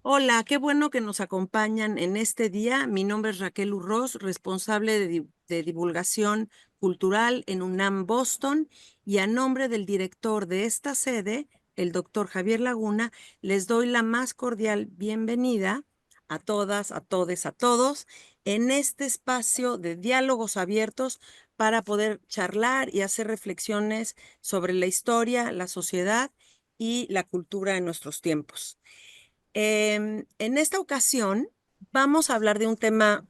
Hola, qué bueno que nos acompañan en este día. Mi nombre es Raquel Urroz, responsable de divulgación cultural en UNAM Boston, y a nombre del director de esta sede, el doctor Javier Laguna, les doy la más cordial bienvenida a todas, a todes, a todos en este espacio de diálogos abiertos para poder charlar y hacer reflexiones sobre la historia, la sociedad y la cultura en nuestros tiempos. En esta ocasión vamos a hablar de un tema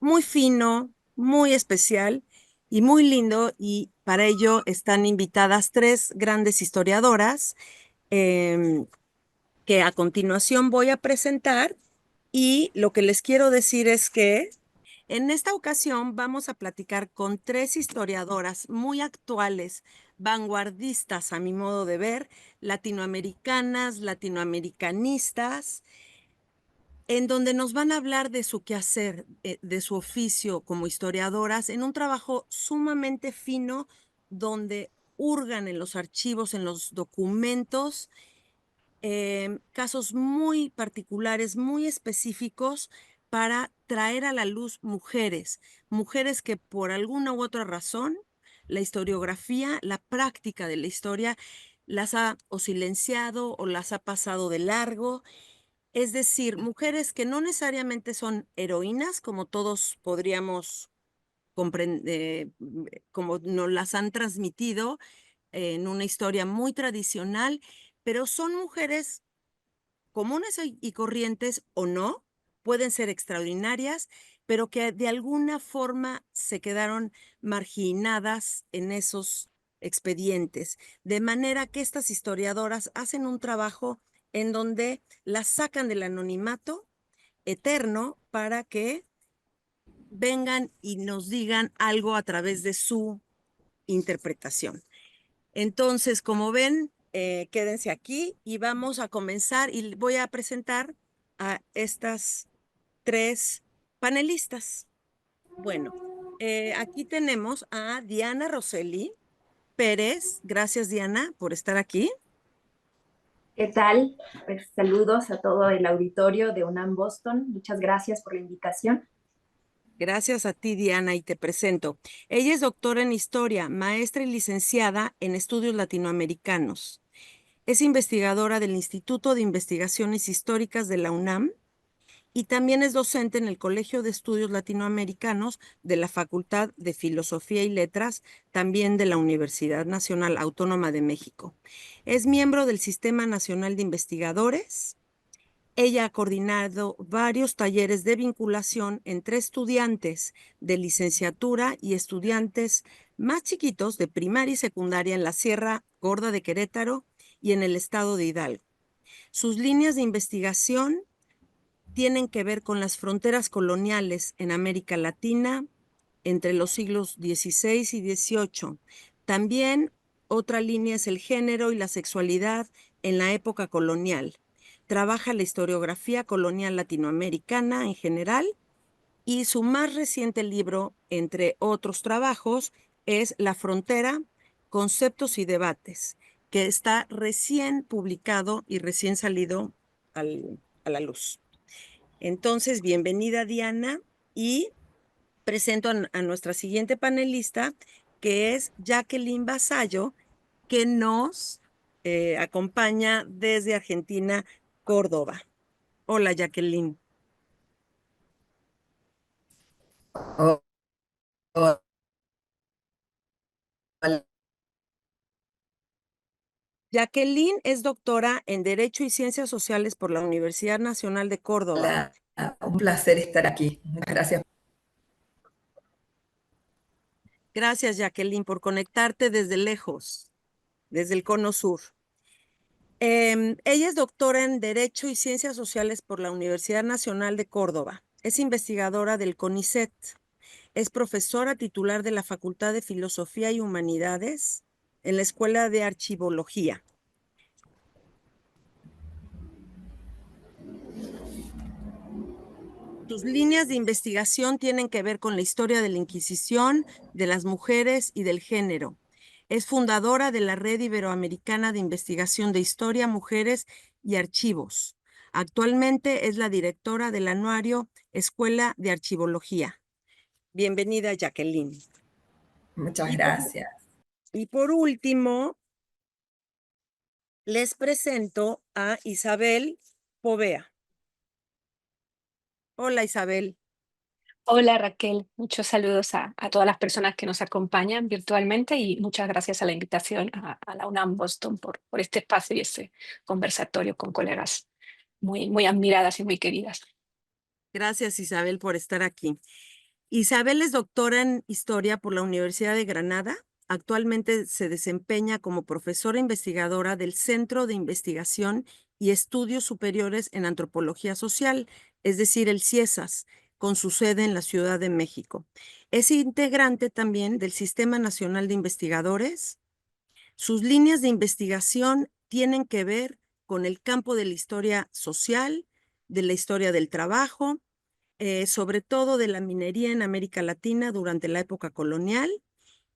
muy fino, muy especial y muy lindo, y para ello están invitadas tres grandes historiadoras em, que a continuación voy a presentar. Y lo que les quiero decir es que en esta ocasión vamos a platicar con tres historiadoras muy actuales, vanguardistas a mi modo de ver, latinoamericanas, latinoamericanistas, en donde nos van a hablar de su quehacer, de su oficio como historiadoras, en un trabajo sumamente fino, donde hurgan en los archivos, en los documentos, casos muy particulares, muy específicos, para traer a la luz mujeres, mujeres que por alguna u otra razón, la historiografía, la práctica de la historia, las ha o silenciado o las ha pasado de largo. Es decir, mujeres que no necesariamente son heroínas, como todos podríamos comprender, como nos las han transmitido en una historia muy tradicional, pero son mujeres comunes y corrientes o no, pueden ser extraordinarias, pero que de alguna forma se quedaron marginadas en esos expedientes. De manera que estas historiadoras hacen un trabajo en donde las sacan del anonimato eterno para que vengan y nos digan algo a través de su interpretación. Entonces, como ven, quédense aquí y vamos a comenzar, y voy a presentar a estas tres panelistas. Bueno, aquí tenemos a Diana Rosselli Pérez. Gracias, Diana, por estar aquí. ¿Qué tal? Pues, saludos a todo el auditorio de UNAM Boston. Muchas gracias por la invitación. Gracias a ti, Diana, y te presento. Ella es doctora en historia, maestra y licenciada en estudios latinoamericanos. Es investigadora del Instituto de Investigaciones Históricas de la UNAM y también es docente en el Colegio de Estudios Latinoamericanos de la Facultad de Filosofía y Letras, también de la Universidad Nacional Autónoma de México. Es miembro del Sistema Nacional de Investigadores. Ella ha coordinado varios talleres de vinculación entre estudiantes de licenciatura y estudiantes más chiquitos de primaria y secundaria en la Sierra Gorda de Querétaro y en el estado de Hidalgo. Sus líneas de investigación tienen que ver con las fronteras coloniales en América Latina entre los siglos XVI y XVIII. También otra línea es el género y la sexualidad en la época colonial. Trabaja la historiografía colonial latinoamericana en general, y su más reciente libro, entre otros trabajos, es La frontera, conceptos y debates, que está recién publicado y recién salido a la luz. Entonces, bienvenida, Diana, y presento a nuestra siguiente panelista, que es Jacqueline Basallo, que nos acompaña desde Argentina, Córdoba. Hola, Jacqueline. Oh, oh, hola, Jacqueline es doctora en Derecho y Ciencias Sociales por la Universidad Nacional de Córdoba. un placer estar aquí. Muchas gracias. Gracias, Jacqueline, por conectarte desde lejos, desde el Cono Sur. Ella es doctora en Derecho y Ciencias Sociales por la Universidad Nacional de Córdoba. Es investigadora del CONICET. Es profesora titular de la Facultad de Filosofía y Humanidades en la Escuela de Archivología. Sus líneas de investigación tienen que ver con la historia de la Inquisición, de las mujeres y del género. Es fundadora de la Red Iberoamericana de Investigación de Historia, Mujeres y Archivos. Actualmente es la directora del anuario Escuela de Archivología. Bienvenida, Jacqueline. Muchas Y por, gracias. y por último, les presento a Isabel Povea. Hola, Isabel. Hola Raquel, muchos saludos a todas las personas que nos acompañan virtualmente y muchas gracias a la invitación a la UNAM Boston por este espacio y este conversatorio con colegas muy admiradas y muy queridas. Gracias, Isabel, por estar aquí. Isabel es doctora en Historia por la Universidad de Granada. Actualmente se desempeña como profesora investigadora del Centro de Investigación y Estudios Superiores en Antropología Social, es decir, el CIESAS, con su sede en la Ciudad de México. Es integrante también del Sistema Nacional de Investigadores. Sus líneas de investigación tienen que ver con el campo de la historia social, de la historia del trabajo, sobre todo de la minería en América Latina durante la época colonial,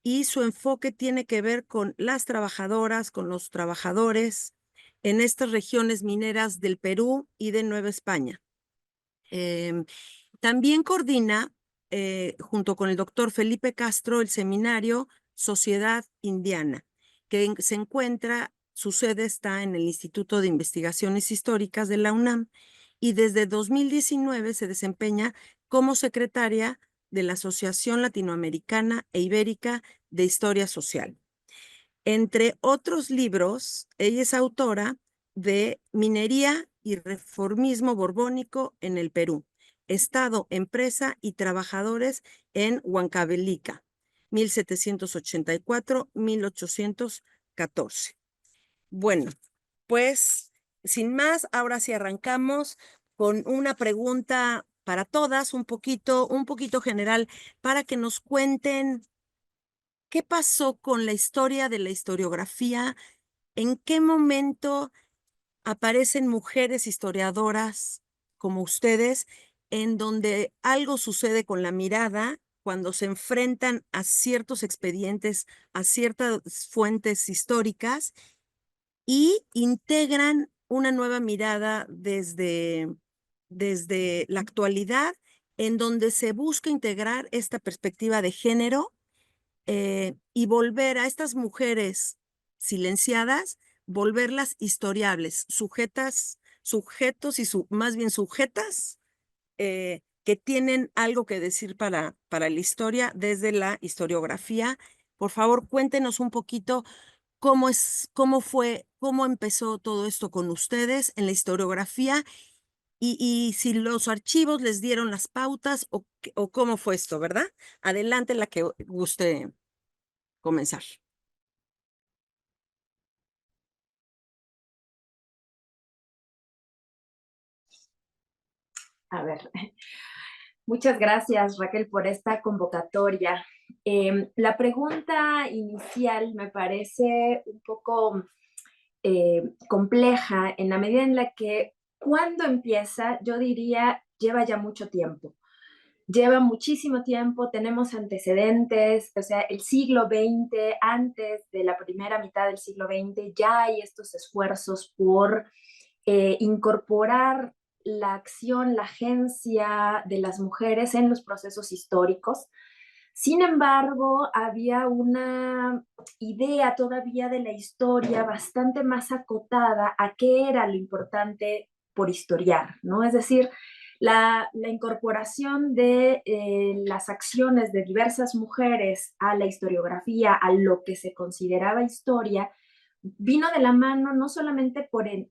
y su enfoque tiene que ver con las trabajadoras, con los trabajadores en estas regiones mineras del Perú y de Nueva España. También coordina, junto con el doctor Felipe Castro, el seminario Sociedad Indiana, que se encuentra, su sede está en el Instituto de Investigaciones Históricas de la UNAM, y desde 2019 se desempeña como secretaria de la Asociación Latinoamericana e Ibérica de Historia Social. Entre otros libros, ella es autora de Minería y Reformismo Borbónico en el Perú, Estado, Empresa y Trabajadores en Huancavelica, 1784-1814. Bueno, pues sin más, ahora sí arrancamos con una pregunta para todas, un poquito general, para que nos cuenten qué pasó con la historia de la historiografía, en qué momento aparecen mujeres historiadoras como ustedes, en donde algo sucede con la mirada cuando se enfrentan a ciertos expedientes, a ciertas fuentes históricas y integran una nueva mirada desde la actualidad, en donde se busca integrar esta perspectiva de género, y volver a estas mujeres silenciadas, volverlas historiables, sujetos y más bien sujetas, que tienen algo que decir para la historia desde la historiografía. Por favor, cuéntenos un poquito cómo empezó todo esto con ustedes en la historiografía, y si los archivos les dieron las pautas o cómo fue esto, ¿verdad? Adelante, la que guste comenzar. A ver, muchas gracias Raquel por esta convocatoria. La pregunta inicial me parece un poco compleja en la medida en la que cuando empieza, yo diría, lleva ya mucho tiempo. Lleva muchísimo tiempo, tenemos antecedentes, o sea, el siglo XX, antes de la primera mitad del siglo XX, ya hay estos esfuerzos por incorporar la acción, la agencia de las mujeres en los procesos históricos. Sin embargo, había una idea todavía de la historia bastante más acotada a qué era lo importante por historiar, ¿no? Es decir, la incorporación de las acciones de diversas mujeres a la historiografía, a lo que se consideraba historia, vino de la mano no solamente por el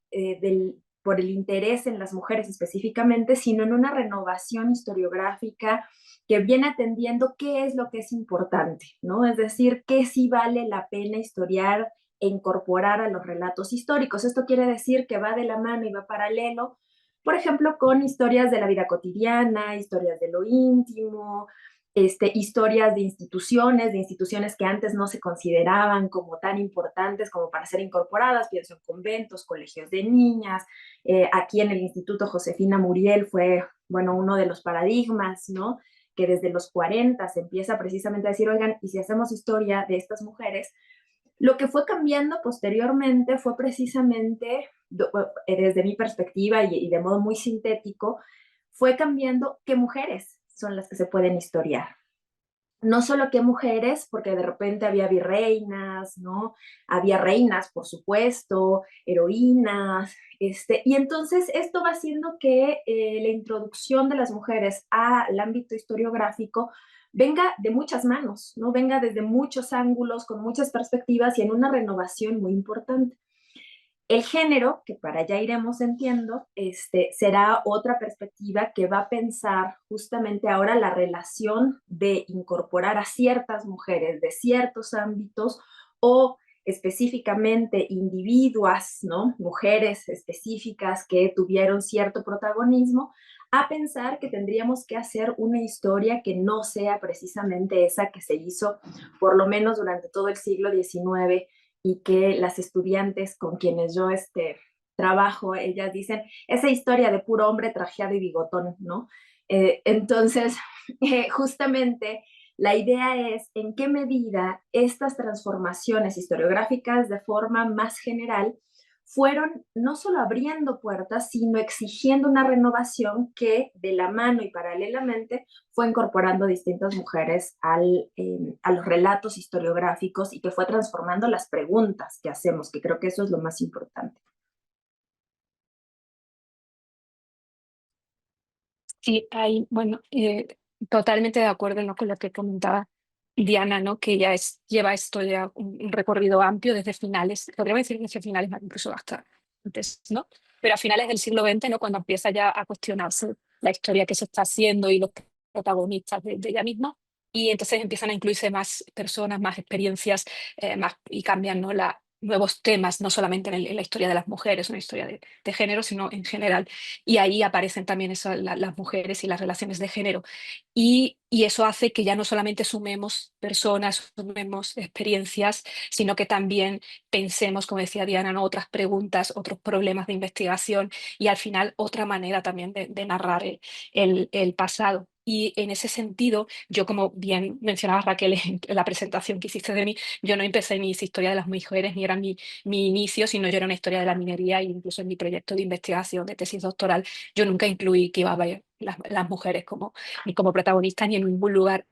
interés en las mujeres específicamente, sino en una renovación historiográfica que viene atendiendo qué es lo que es importante, ¿no? Es decir, qué sí vale la pena historiar e incorporar a los relatos históricos. Esto quiere decir que va de la mano y va paralelo, por ejemplo, con historias de la vida cotidiana, historias de lo íntimo, historias de instituciones que antes no se consideraban como tan importantes como para ser incorporadas, pienso en conventos, colegios de niñas, aquí en el Instituto Josefina Muriel fue, bueno, uno de los paradigmas, ¿no? Que desde los 40 se empieza precisamente a decir, oigan, y si hacemos historia de estas mujeres, Lo que fue cambiando posteriormente fue precisamente, desde mi perspectiva y de modo muy sintético, fue cambiando qué mujeres son las que se pueden historiar. No solo qué mujeres, porque de repente había virreinas, ¿no? Había reinas, por supuesto, heroínas, y entonces esto va haciendo que la introducción de las mujeres al ámbito historiográfico venga de muchas manos, ¿no? Venga desde muchos ángulos, con muchas perspectivas y en una renovación muy importante. El género, que para allá iremos entiendo, será otra perspectiva que va a pensar justamente ahora la relación de incorporar a ciertas mujeres de ciertos ámbitos o específicamente individuas, ¿no? Mujeres específicas que tuvieron cierto protagonismo, a pensar que tendríamos que hacer una historia que no sea precisamente esa que se hizo, por lo menos durante todo el siglo XIX, y que las estudiantes con quienes yo trabajo, ellas dicen, esa historia de puro hombre trajeado y bigotón, ¿no? Entonces, justamente la idea es en qué medida estas transformaciones historiográficas de forma más general fueron no solo abriendo puertas, sino exigiendo una renovación que de la mano y paralelamente fue incorporando distintas mujeres a los relatos historiográficos y que fue transformando las preguntas que hacemos, que creo que eso es lo más importante. Sí, hay, bueno, totalmente de acuerdo, ¿no?, con lo que comentaba Diana, ¿no?, que ella lleva esto ya un recorrido amplio desde finales, podríamos decir desde finales, incluso hasta antes, ¿no? Pero a finales del siglo XX, ¿no?, cuando empieza ya a cuestionarse la historia que se está haciendo y los protagonistas de ella misma, y entonces empiezan a incluirse más personas, más experiencias, más, y cambian, ¿no?, nuevos temas, no solamente en la historia de las mujeres, una historia de género, sino en general. Y ahí aparecen también eso, las mujeres y las relaciones de género. Y eso hace que ya no solamente sumemos personas, sumemos experiencias, sino que también pensemos, como decía Diana, ¿no?, otras preguntas, otros problemas de investigación y al final otra manera también de narrar el pasado. Y en ese sentido, yo, como bien mencionaba Raquel en la presentación que hiciste de mí, yo no empecé ni historia de las mujeres, ni era mi inicio, sino yo era una historia de la minería, e incluso en mi proyecto de investigación de tesis doctoral yo nunca incluí que iba a haber las mujeres ni como protagonistas ni en ningún lugar.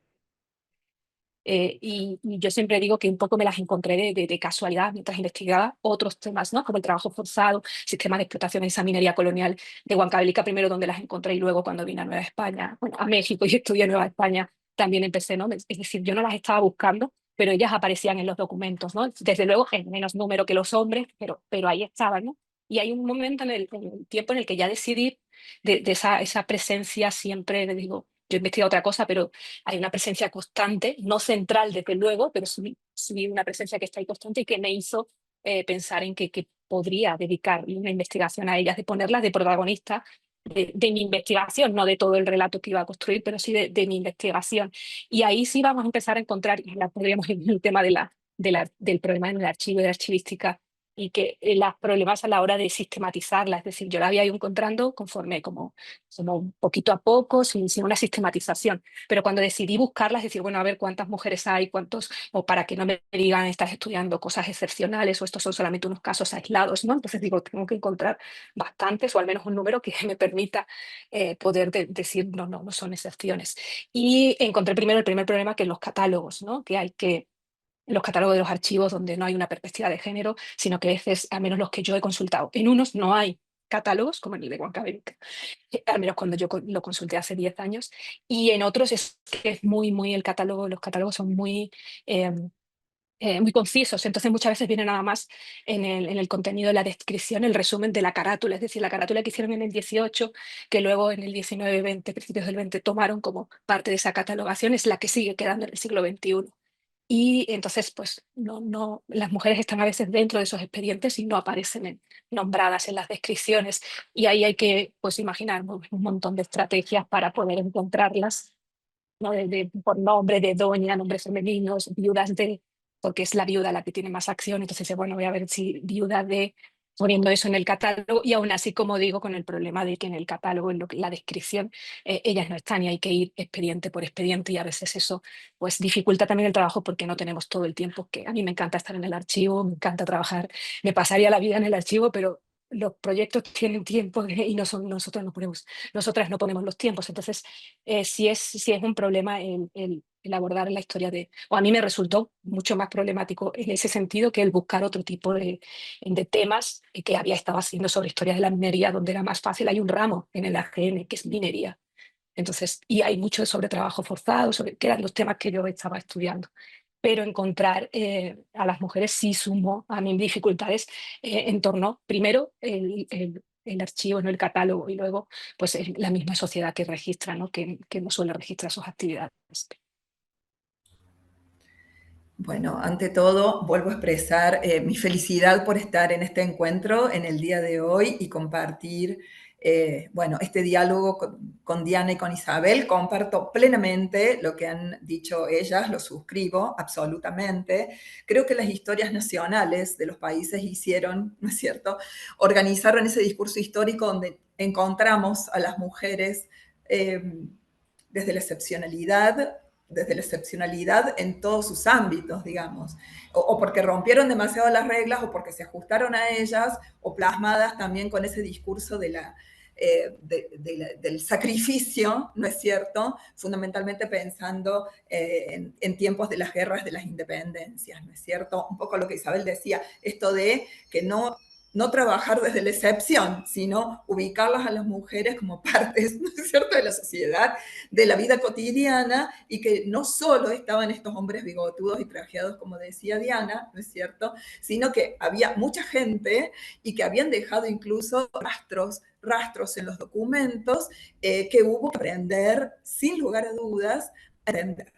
Y yo siempre digo que un poco me las encontré de casualidad mientras investigaba otros temas, ¿no?, como el trabajo forzado, sistemas de explotación de esa minería colonial de Huancavelica, primero donde las encontré y luego cuando vine a Nueva España, bueno, a México y estudié en Nueva España, también empecé, ¿no? Es decir, yo no las estaba buscando, pero ellas aparecían en los documentos, ¿no? Desde luego en menos número que los hombres, pero ahí estaban, ¿no? Y hay un momento en el tiempo en el que ya decidí de esa presencia siempre, digo, yo he investigado otra cosa, pero hay una presencia constante, no central desde luego, pero sí una presencia que está ahí constante y que me hizo pensar en que podría dedicar una investigación a ellas, de ponerlas de protagonista de mi investigación, no de todo el relato que iba a construir, pero sí de mi investigación. Y ahí sí vamos a empezar a encontrar, y la podríamos ir en el tema del problema en el archivo y de la archivística, y que los problemas a la hora de sistematizarla, es decir, yo la había ido encontrando conforme como poquito a poco, sin una sistematización, pero cuando decidí buscarlas, decir, bueno, a ver cuántas mujeres hay, cuántos, o para que no me digan estás estudiando cosas excepcionales o estos son solamente unos casos aislados, ¿no? Entonces digo, tengo que encontrar bastantes o al menos un número que me permita poder decir, no son excepciones. Y encontré primero el primer problema, que en los catálogos, ¿no?, que hay que los catálogos de los archivos donde no hay una perspectiva de género, sino que a veces, al menos los que yo he consultado, en unos no hay catálogos, como en el de Huancavelica, al menos cuando yo lo consulté hace 10 años, y en otros es que es muy el catálogo, los catálogos son muy concisos, entonces muchas veces viene nada más en el contenido de la descripción, el resumen de la carátula, es decir, la carátula que hicieron en el 18, que luego en el 19-20, principios del 20, tomaron como parte de esa catalogación, es la que sigue quedando en el siglo XXI. Y entonces, pues, las mujeres están a veces dentro de esos expedientes y no aparecen nombradas en las descripciones. Y ahí hay que, pues, imaginar un montón de estrategias para poder encontrarlas, ¿no?, por nombre, de doña, nombres femeninos, viudas de, porque es la viuda la que tiene más acción. Entonces, bueno, voy a ver si viuda de poniendo eso en el catálogo y aún así, como digo, con el problema de que en el catálogo, en la descripción, ellas no están y hay que ir expediente por expediente y a veces eso pues dificulta también el trabajo porque no tenemos todo el tiempo, que a mí me encanta estar en el archivo, me encanta trabajar, me pasaría la vida en el archivo, pero los proyectos tienen tiempo y no son, nosotras no ponemos los tiempos. Entonces, sí es un problema el abordar la historia o a mí me resultó mucho más problemático en ese sentido que el buscar otro tipo de temas que había estado haciendo sobre historia de la minería, donde era más fácil. Hay un ramo en el AGN que es minería. Entonces, y hay mucho sobre trabajo forzado, que eran los temas que yo estaba estudiando. Pero encontrar a las mujeres sí sumó a mí dificultades en torno, primero, el archivo, no el catálogo, y luego, pues la misma sociedad que registra, ¿no? Que no suele registrar sus actividades. Bueno, ante todo, vuelvo a expresar mi felicidad por estar en este encuentro en el día de hoy y compartir, bueno, este diálogo con Diana y con Isabel. Comparto plenamente lo que han dicho ellas, lo suscribo absolutamente. Creo que las historias nacionales de los países hicieron, ¿no es cierto?, organizaron ese discurso histórico donde encontramos a las mujeres desde la excepcionalidad en todos sus ámbitos, digamos, o porque rompieron demasiado las reglas, o porque se ajustaron a ellas, o plasmadas también con ese discurso del sacrificio, ¿no es cierto? Fundamentalmente pensando en tiempos de las guerras de las independencias, ¿no es cierto? Un poco lo que Isabel decía, esto de que no trabajar desde la excepción, sino ubicarlas a las mujeres como partes, ¿no es cierto?, de la sociedad, de la vida cotidiana, y que no solo estaban estos hombres bigotudos y trajeados, como decía Diana, ¿no es cierto?, sino que había mucha gente y que habían dejado incluso rastros en los documentos que hubo que aprender, sin lugar a dudas, a entender.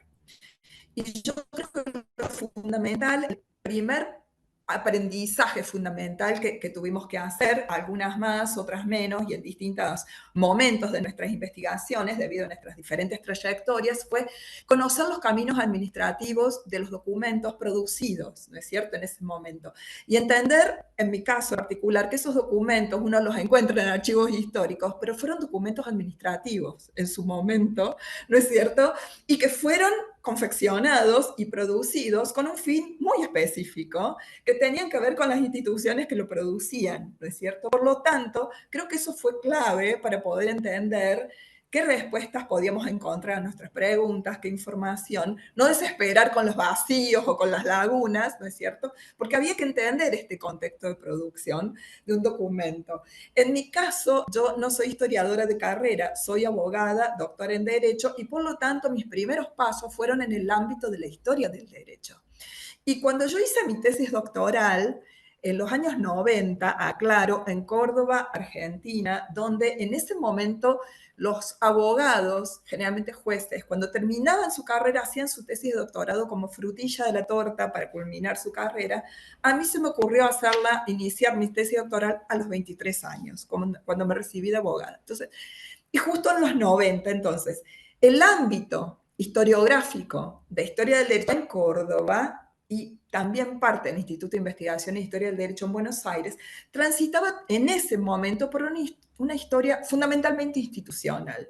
Y yo creo que lo fundamental, el primer aprendizaje fundamental que tuvimos que hacer, algunas más, otras menos, y en distintos momentos de nuestras investigaciones, debido a nuestras diferentes trayectorias, fue conocer los caminos administrativos de los documentos producidos, ¿no es cierto?, en ese momento. Y entender, en mi caso particular, que esos documentos uno los encuentra en archivos históricos, pero fueron documentos administrativos en su momento, ¿no es cierto?, y que fueron confeccionados y producidos con un fin muy específico que tenían que ver con las instituciones que lo producían, ¿no es cierto? Por lo tanto, creo que eso fue clave para poder entender qué respuestas podíamos encontrar a nuestras preguntas, qué información, no desesperar con los vacíos o con las lagunas, ¿no es cierto? Porque había que entender este contexto de producción de un documento. En mi caso, yo no soy historiadora de carrera, soy abogada, doctora en Derecho, y por lo tanto mis primeros pasos fueron en el ámbito de la historia del derecho. Y cuando yo hice mi tesis doctoral, en los años 90, aclaro, en Córdoba, Argentina, donde en ese momento los abogados, generalmente jueces, cuando terminaban su carrera, hacían su tesis de doctorado como frutilla de la torta para culminar su carrera. A mí se me ocurrió iniciar mi tesis doctoral a los 23 años, cuando me recibí de abogada. Entonces, y justo en los 90, entonces, el ámbito historiográfico de historia del derecho en Córdoba y también parte del Instituto de Investigación e Historia del Derecho en Buenos Aires, transitaba en ese momento por una historia fundamentalmente institucional.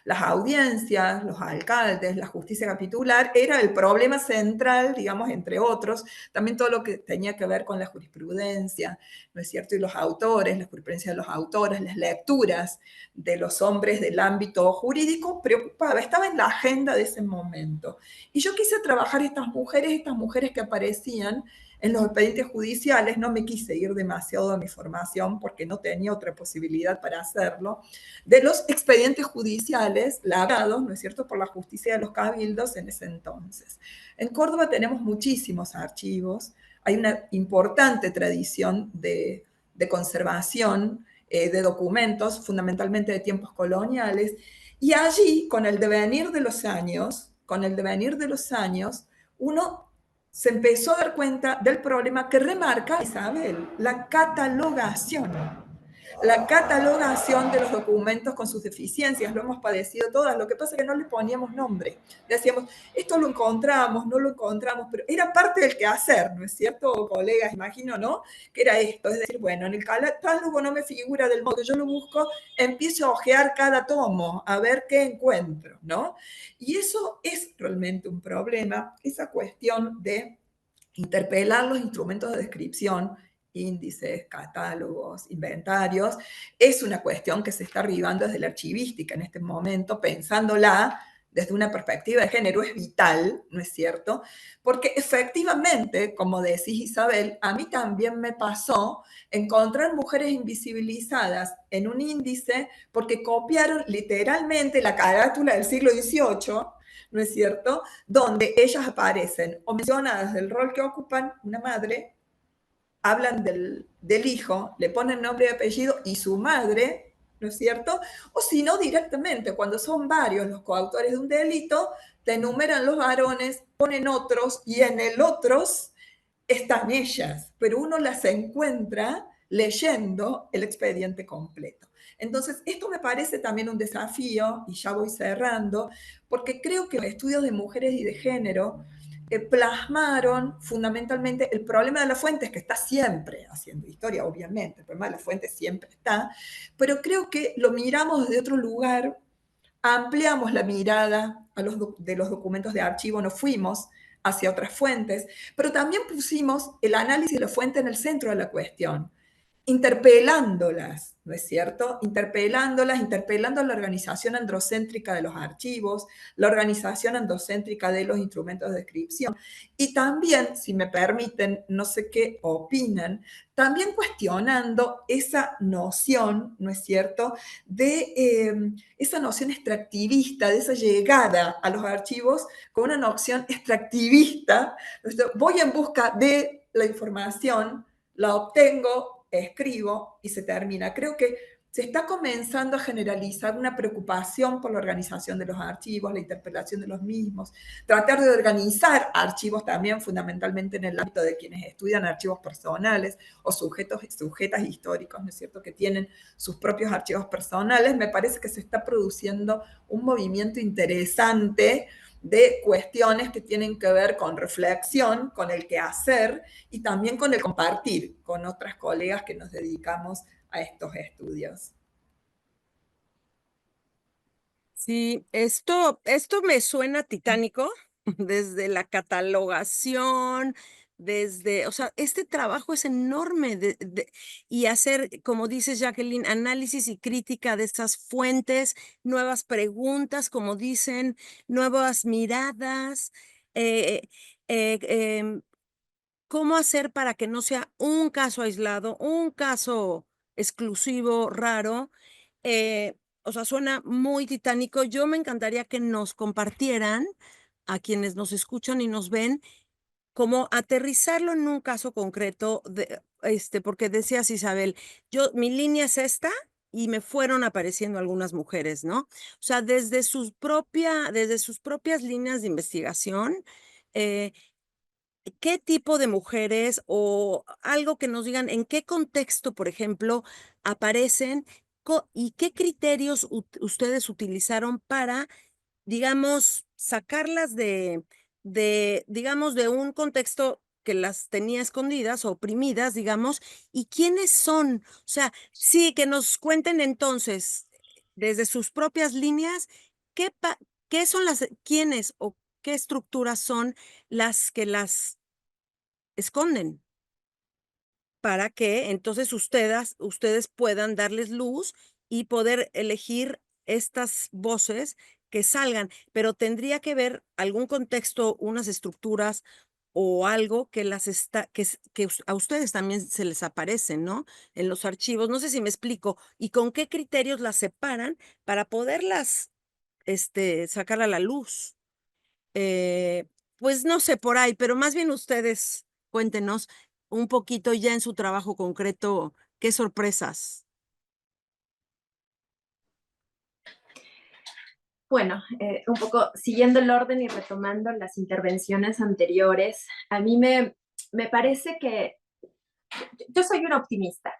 Las audiencias, los alcaldes, la justicia capitular, era el problema central, digamos, entre otros, también todo lo que tenía que ver con la jurisprudencia, ¿no es cierto? Y los autores, la jurisprudencia de los autores, las lecturas de los hombres del ámbito jurídico, preocupaba, estaba en la agenda de ese momento. Y yo quise trabajar estas mujeres que aparecían en los expedientes judiciales. No me quise ir demasiado de mi formación porque no tenía otra posibilidad para hacerlo, de los expedientes judiciales labrados, ¿no es cierto?, por la justicia de los cabildos en ese entonces. En Córdoba tenemos muchísimos archivos, hay una importante tradición de conservación de documentos, fundamentalmente de tiempos coloniales, y allí, con el devenir de los años, uno se empezó a dar cuenta del problema que remarca Isabel, la catalogación. la catalogación de los documentos con sus deficiencias. Lo hemos padecido todas, lo que pasa es que no le poníamos nombre. Decíamos, esto lo encontramos, no lo encontramos, pero era parte del quehacer, ¿no es cierto, colegas? Imagino, ¿no? Que era esto, es decir, bueno, en el catálogo no me figura del modo que yo lo busco, empiezo a hojear cada tomo, a ver qué encuentro, ¿no? Y eso es realmente un problema, esa cuestión de interpelar los instrumentos de descripción, índices, catálogos, inventarios, es una cuestión que se está arribando desde la archivística en este momento, pensándola desde una perspectiva de género, es vital, ¿no es cierto? Porque efectivamente, como decís Isabel, a mí también me pasó encontrar mujeres invisibilizadas en un índice porque copiaron literalmente la carátula del siglo XVIII, ¿no es cierto?, donde ellas aparecen o mencionadas del rol que ocupan, una madre, hablan del hijo, le ponen nombre y apellido y su madre, ¿no es cierto? O si no, directamente, cuando son varios los coautores de un delito, te enumeran los varones, ponen otros y en el otros están ellas, pero uno las encuentra leyendo el expediente completo. Entonces, esto me parece también un desafío, y ya voy cerrando, porque creo que los estudios de mujeres y de género plasmaron fundamentalmente el problema de las fuentes, que está siempre haciendo historia, obviamente, el problema de las fuentes siempre está, pero creo que lo miramos desde otro lugar, ampliamos la mirada de los documentos de archivo, nos fuimos hacia otras fuentes, pero también pusimos el análisis de la fuente en el centro de la cuestión, interpelándolas, ¿no es cierto? Interpelándolas, interpelando la organización androcéntrica de los archivos, la organización androcéntrica de los instrumentos de descripción, y también, si me permiten, no sé qué opinan, también cuestionando esa noción, ¿no es cierto?, de esa noción extractivista, de esa llegada a los archivos con una noción extractivista. Voy en busca de la información, la obtengo, escribo y se termina. Creo que se está comenzando a generalizar una preocupación por la organización de los archivos, la interpelación de los mismos, tratar de organizar archivos también fundamentalmente en el ámbito de quienes estudian archivos personales o sujetas históricos, ¿no es cierto?, que tienen sus propios archivos personales. Me parece que se está produciendo un movimiento interesante de cuestiones que tienen que ver con reflexión, con el quehacer y también con el compartir con otras colegas que nos dedicamos a estos estudios. Sí, esto me suena titánico, desde la catalogación, desde, o sea, este trabajo es enorme y hacer, como dices, Jacqueline, análisis y crítica de esas fuentes, nuevas preguntas, como dicen, nuevas miradas, eh, eh, em, cómo hacer para que no sea un caso aislado, un caso exclusivo, raro. O sea, suena muy titánico. Yo me encantaría que nos compartieran, a quienes nos escuchan y nos ven, cómo aterrizarlo en un caso concreto, porque decías, Isabel, mi línea es esta, y me fueron apareciendo algunas mujeres, ¿no? O sea, desde sus propias líneas de investigación, eh, ¿qué tipo de mujeres o algo que nos digan en qué contexto, por ejemplo, aparecen y qué criterios ustedes utilizaron para, digamos, sacarlas digamos, de un contexto que las tenía escondidas o oprimidas, digamos, y quiénes son? O sea, sí, que nos cuenten entonces, desde sus propias líneas, qué, qué son quiénes o qué estructuras son las que las esconden, para que entonces ustedes puedan darles luz y poder elegir estas voces que salgan, pero tendría que ver algún contexto, unas estructuras o algo que a ustedes también se les aparecen, ¿no? En los archivos. No sé si me explico. ¿Y con qué criterios las separan para poderlas, sacar a la luz? Eh, pues no sé por ahí, pero más bien ustedes cuéntenos un poquito ya en su trabajo concreto, qué sorpresas. Bueno, un poco siguiendo el orden y retomando las intervenciones anteriores, a mí me parece que yo soy una optimista.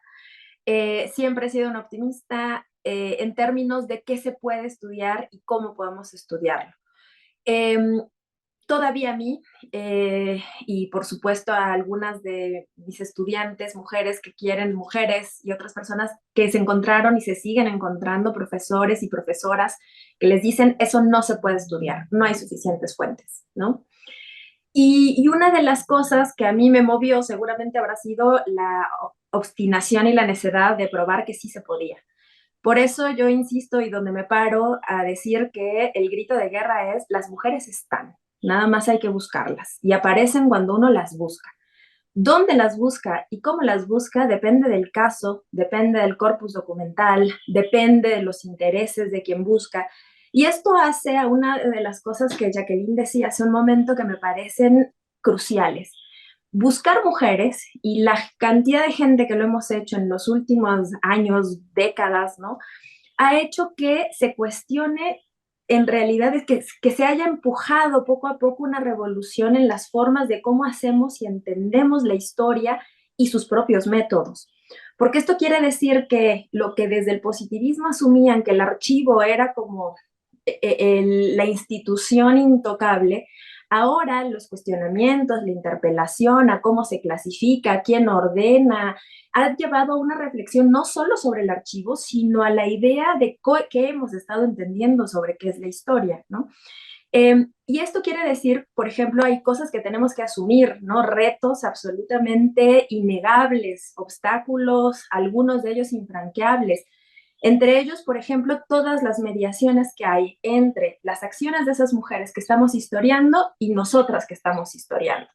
Siempre he sido una optimista en términos de qué se puede estudiar y cómo podemos estudiarlo. Todavía a mí, y por supuesto a algunas de mis estudiantes, mujeres que quieren, mujeres y otras personas que se encontraron y se siguen encontrando, profesores y profesoras que les dicen, eso no se puede estudiar, no hay suficientes fuentes, ¿no? Y una de las cosas que a mí me movió seguramente habrá sido la obstinación y la necesidad de probar que sí se podía. Por eso yo insisto y donde me paro a decir que el grito de guerra es, las mujeres están, nada más hay que buscarlas y aparecen cuando uno las busca. Dónde las busca y cómo las busca depende del caso, depende del corpus documental, depende de los intereses de quien busca. Y esto hace a una de las cosas que Jacqueline decía hace un momento que me parecen cruciales. Buscar mujeres y la cantidad de gente que lo hemos hecho en los últimos años, décadas, ¿no? Ha hecho que se cuestione en realidad que se haya empujado poco a poco una revolución en las formas de cómo hacemos y entendemos la historia y sus propios métodos. Porque esto quiere decir que lo que desde el positivismo asumían que el archivo era como la institución intocable, ahora los cuestionamientos, la interpelación, a cómo se clasifica, quién ordena, ha llevado a una reflexión no solo sobre el archivo, sino a la idea de qué hemos estado entendiendo sobre qué es la historia, ¿no? Y esto quiere decir, por ejemplo, hay cosas que tenemos que asumir, ¿no? Retos absolutamente innegables, obstáculos, algunos de ellos infranqueables. Entre ellos, por ejemplo, todas las mediaciones que hay entre las acciones de esas mujeres que estamos historiando y nosotras que estamos historiando.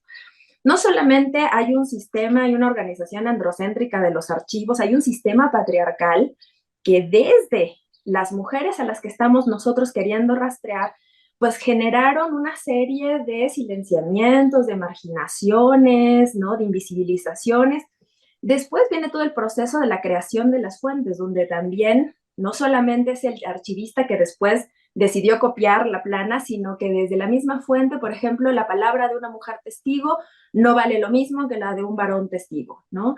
No solamente hay un sistema y una organización androcéntrica de los archivos, hay un sistema patriarcal que desde las mujeres a las que estamos nosotros queriendo rastrear, pues generaron una serie de silenciamientos, de marginaciones, ¿no? De invisibilizaciones. Después viene todo el proceso de la creación de las fuentes, donde también no solamente es el archivista que después decidió copiar la plana, sino que desde la misma fuente, por ejemplo, la palabra de una mujer testigo no vale lo mismo que la de un varón testigo, ¿no?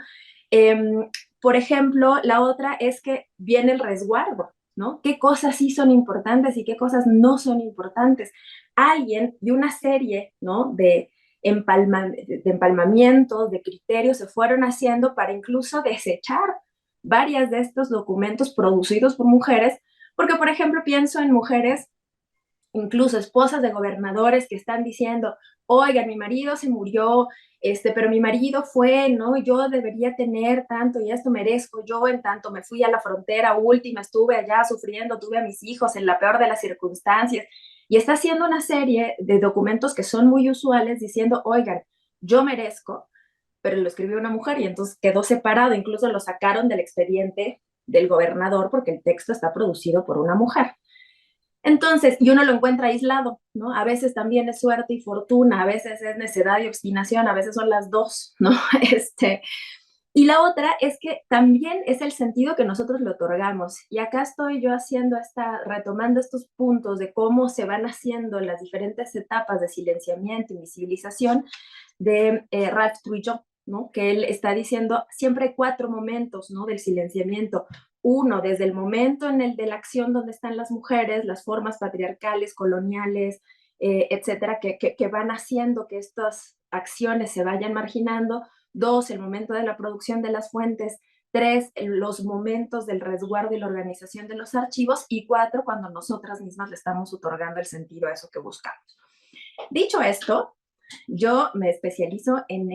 Por ejemplo, la otra es que viene el resguardo, ¿no? ¿Qué cosas sí son importantes y qué cosas no son importantes? Alguien de una serie, ¿no? De empalmamientos, de criterios se fueron haciendo para incluso desechar varias de estos documentos producidos por mujeres, porque por ejemplo pienso en mujeres, incluso esposas de gobernadores que están diciendo, oiga, mi marido se murió, pero mi marido fue, ¿no? Yo debería tener tanto y esto merezco yo, en tanto me fui a la frontera última, estuve allá sufriendo, tuve a mis hijos en la peor de las circunstancias, y está haciendo una serie de documentos que son muy usuales diciendo, oigan, yo merezco, pero lo escribió una mujer y entonces quedó separado, incluso lo sacaron del expediente del gobernador porque el texto está producido por una mujer. Entonces, y uno lo encuentra aislado, ¿no? A veces también es suerte y fortuna, a veces es necedad y obstinación, a veces son las dos, ¿no? Y la otra es que también es el sentido que nosotros le otorgamos. Y acá estoy yo retomando estos puntos de cómo se van haciendo las diferentes etapas de silenciamiento, invisibilización de Ralph Twitchell, ¿no? Que él está diciendo, siempre hay 4 momentos, ¿no? Del silenciamiento. Uno, desde el momento en el de la acción donde están las mujeres, las formas patriarcales, coloniales, etcétera, que van haciendo que estas acciones se vayan marginando. 2, el momento de la producción de las fuentes. 3, los momentos del resguardo y la organización de los archivos. Y 4, cuando nosotras mismas le estamos otorgando el sentido a eso que buscamos. Dicho esto, yo me especializo en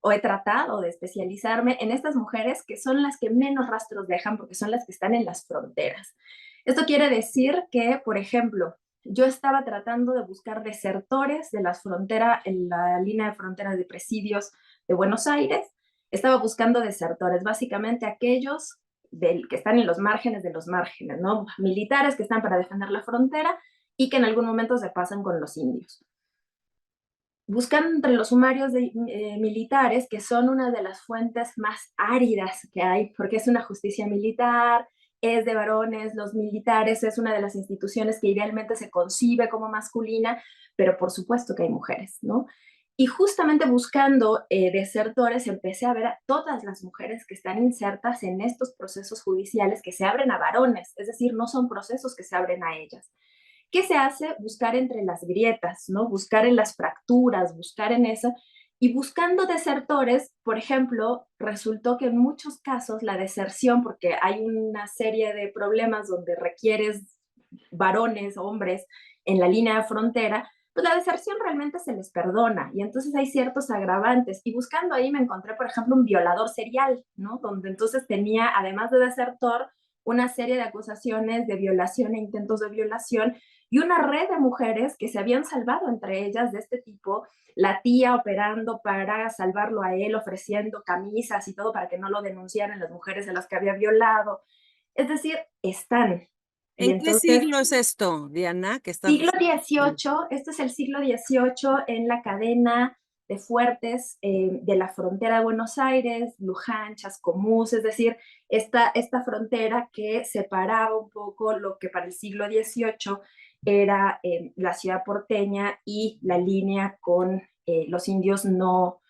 o he tratado de especializarme en estas mujeres que son las que menos rastros dejan porque son las que están en las fronteras. Esto quiere decir que, por ejemplo, yo estaba tratando de buscar desertores de las fronteras, en la línea de fronteras de presidios de Buenos Aires. Estaba buscando desertores, básicamente aquellos que están en los márgenes de los márgenes, ¿no? Militares que están para defender la frontera y que en algún momento se pasan con los indios. Buscan entre los sumarios militares, que son una de las fuentes más áridas que hay, porque es una justicia militar, es de varones, los militares es una de las instituciones que idealmente se concibe como masculina, pero por supuesto que hay mujeres, ¿no? Y justamente buscando desertores, empecé a ver a todas las mujeres que están insertas en estos procesos judiciales que se abren a varones, es decir, no son procesos que se abren a ellas. ¿Qué se hace? Buscar entre las grietas, ¿no? Buscar en las fracturas, buscar en eso. Y buscando desertores, por ejemplo, resultó que en muchos casos la deserción, porque hay una serie de problemas donde requieres varones, hombres, en la línea de frontera, pues la deserción realmente se les perdona y entonces hay ciertos agravantes. Y buscando ahí me encontré, por ejemplo, un violador serial, ¿no? Donde entonces tenía, además de desertor, una serie de acusaciones de violación e intentos de violación y una red de mujeres que se habían salvado entre ellas de este tipo, la tía operando para salvarlo a él, ofreciendo camisas y todo para que no lo denunciaran las mujeres a las que había violado. Es decir, están. Y ¿En qué entonces, siglo es esto, Diana, que estás siglo describiendo? XVIII, esto es el siglo XVIII en la cadena de fuertes de la frontera de Buenos Aires, Luján, Chascomús, es decir, esta frontera que separaba un poco lo que para el siglo XVIII era la ciudad porteña y la línea con los indios no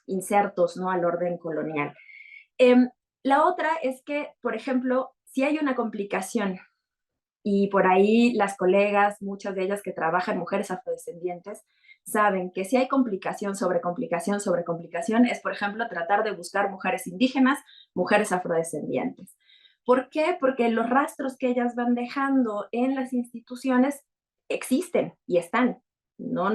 insertos, ¿no?, al orden colonial. La otra es que, por ejemplo, si hay una complicación y por ahí las colegas, muchas de ellas que trabajan, mujeres afrodescendientes, saben que si hay complicación sobre complicación sobre complicación, es, por ejemplo, tratar de buscar mujeres indígenas, mujeres afrodescendientes. ¿Por qué? Porque los rastros que ellas van dejando en las instituciones existen y están. No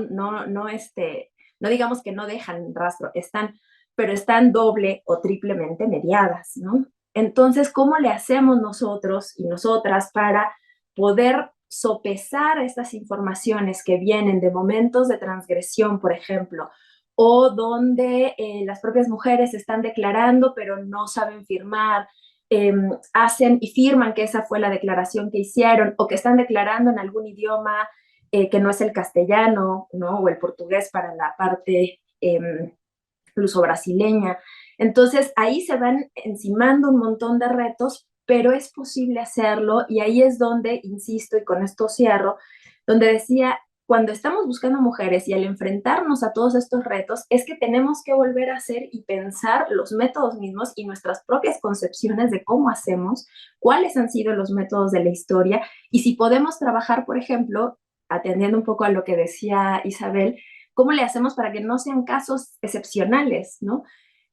digamos que no dejan rastro, están, pero están doble o triplemente mediadas, ¿no? Entonces, ¿cómo le hacemos nosotros y nosotras para poder sopesar estas informaciones que vienen de momentos de transgresión, por ejemplo, o donde las propias mujeres están declarando pero no saben firmar, hacen y firman que esa fue la declaración que hicieron, o que están declarando en algún idioma que no es el castellano, ¿no?, o el portugués para la parte luso-brasileña. Entonces ahí se van encimando un montón de retos, pero es posible hacerlo y ahí es donde, insisto, y con esto cierro, donde decía, cuando estamos buscando mujeres y al enfrentarnos a todos estos retos, es que tenemos que volver a hacer y pensar los métodos mismos y nuestras propias concepciones de cómo hacemos, cuáles han sido los métodos de la historia y si podemos trabajar, por ejemplo, atendiendo un poco a lo que decía Isabel, ¿cómo le hacemos para que no sean casos excepcionales, ¿no?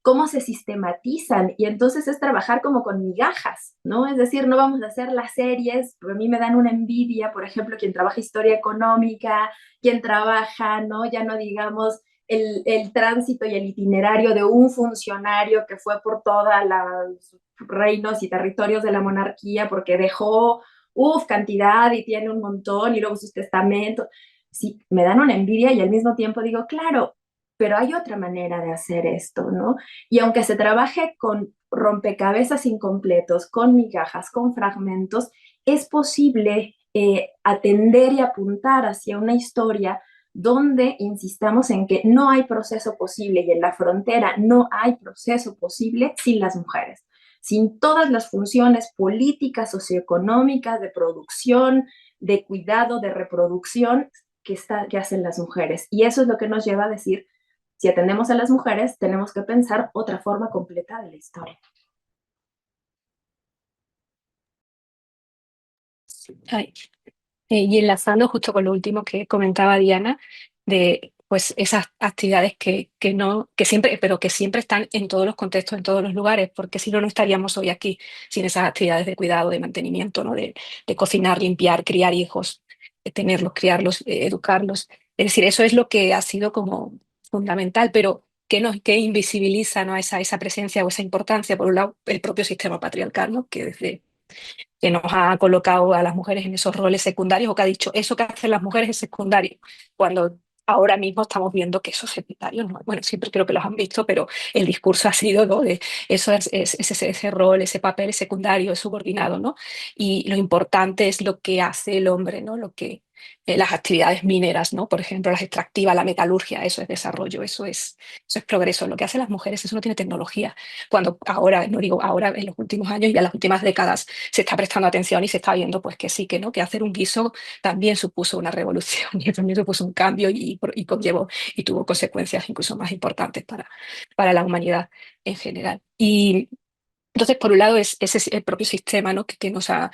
¿Cómo se sistematizan? Y entonces es trabajar como con migajas, ¿no? Es decir, no vamos a hacer las series, a mí me dan una envidia, por ejemplo, quien trabaja historia económica, quien trabaja, ¿no? Ya no digamos el tránsito y el itinerario de un funcionario que fue por todos los reinos y territorios de la monarquía porque dejó, cantidad y tiene un montón y luego sus testamentos. Sí, me dan una envidia y al mismo tiempo digo, claro, pero hay otra manera de hacer esto, ¿no? Y aunque se trabaje con rompecabezas incompletos, con migajas, con fragmentos, es posible atender y apuntar hacia una historia donde insistamos en que no hay proceso posible y en la frontera no hay proceso posible sin las mujeres, sin todas las funciones políticas, socioeconómicas, de producción, de cuidado, de reproducción que hacen las mujeres. Y eso es lo que nos lleva a decir, si atendemos a las mujeres, tenemos que pensar otra forma completa de la historia. Ay, y enlazando justo con lo último que comentaba Diana, de pues esas actividades que siempre, pero que siempre están en todos los contextos, en todos los lugares, porque si no, no estaríamos hoy aquí sin esas actividades de cuidado, de mantenimiento, ¿no? De cocinar, limpiar, criar hijos, tenerlos, criarlos, educarlos. Es decir, eso es lo que ha sido como fundamental, pero que invisibiliza, ¿no?, esa presencia o esa importancia, por un lado, el propio sistema patriarcal, ¿no?, que nos ha colocado a las mujeres en esos roles secundarios o que ha dicho eso que hacen las mujeres es secundario, cuando ahora mismo estamos viendo que esos secundarios, no, bueno, siempre creo que los han visto, pero el discurso ha sido, ¿no?, de eso ese rol, ese papel es secundario, es subordinado, ¿no? Y lo importante es lo que hace el hombre, ¿no? Lo que las actividades mineras, ¿no? Por ejemplo, las extractivas, la metalurgia, eso es desarrollo, eso es progreso. Lo que hacen las mujeres, eso no tiene tecnología. Cuando ahora, no digo ahora, en los últimos años y en las últimas décadas se está prestando atención y se está viendo pues que sí, que no, que hacer un guiso también supuso una revolución y también supuso un cambio y conllevó y tuvo consecuencias incluso más importantes para la humanidad en general. Y entonces, por un lado, es ese el propio sistema, ¿no? Que nos ha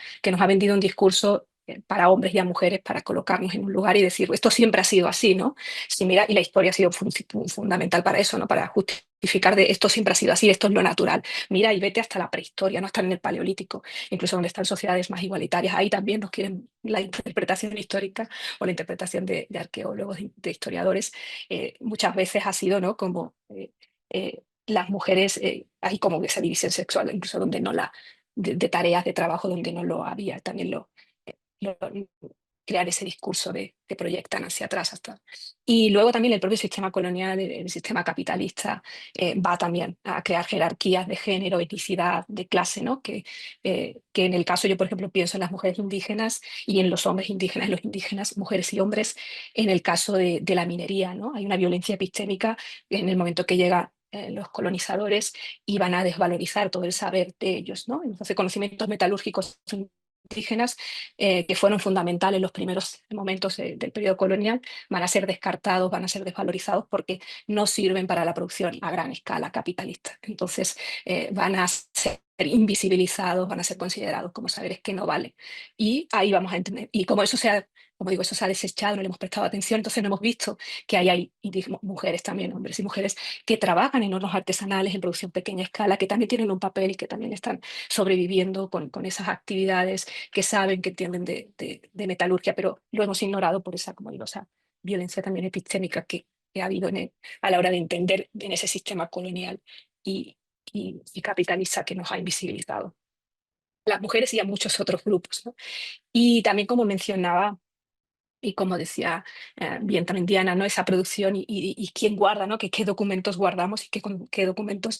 vendido un discurso para hombres y a mujeres para colocarnos en un lugar y decir, esto siempre ha sido así, ¿no? Sí, mira, y la historia ha sido fundamental para eso, ¿no? Para justificar de esto siempre ha sido así, esto es lo natural. Mira, y vete hasta la prehistoria, no están en el Paleolítico, incluso donde están sociedades más igualitarias. Ahí también nos quieren la interpretación histórica o la interpretación de arqueólogos, de historiadores, muchas veces ha sido, ¿no? Como las mujeres, hay como esa división sexual, incluso donde no de tareas de trabajo donde no lo había, también lo- crear ese discurso que proyectan hacia atrás. Y luego también el propio sistema colonial, el sistema capitalista, va también a crear jerarquías de género, etnicidad, de clase, ¿no? Que en el caso, yo por ejemplo pienso en las mujeres indígenas y en los hombres indígenas, los indígenas, mujeres y hombres, en el caso de la minería, ¿no? Hay una violencia epistémica en el momento que llega los colonizadores y van a desvalorizar todo el saber de ellos, ¿no? Entonces, conocimientos metalúrgicos indígenas que fueron fundamentales en los primeros momentos del periodo colonial, van a ser descartados, van a ser desvalorizados porque no sirven para la producción a gran escala capitalista. Entonces, van a ser invisibilizados, van a ser considerados como saberes que no valen. Y ahí vamos a entender. Y como eso como digo, eso se ha desechado, no le hemos prestado atención, entonces no hemos visto que hay mujeres también, hombres y mujeres, que trabajan en hornos artesanales, en producción pequeña escala, que también tienen un papel y que también están sobreviviendo con esas actividades, que saben, que entienden de metalurgia, pero lo hemos ignorado por esa, como digo, esa violencia también epistémica que ha habido a la hora de entender en ese sistema colonial y, y capitalista que nos ha invisibilizado. Las mujeres y a muchos otros grupos, ¿no? Y también, como mencionaba, y como decía bien también Diana, ¿no? Esa producción y quién guarda, ¿no? Qué documentos guardamos y qué documentos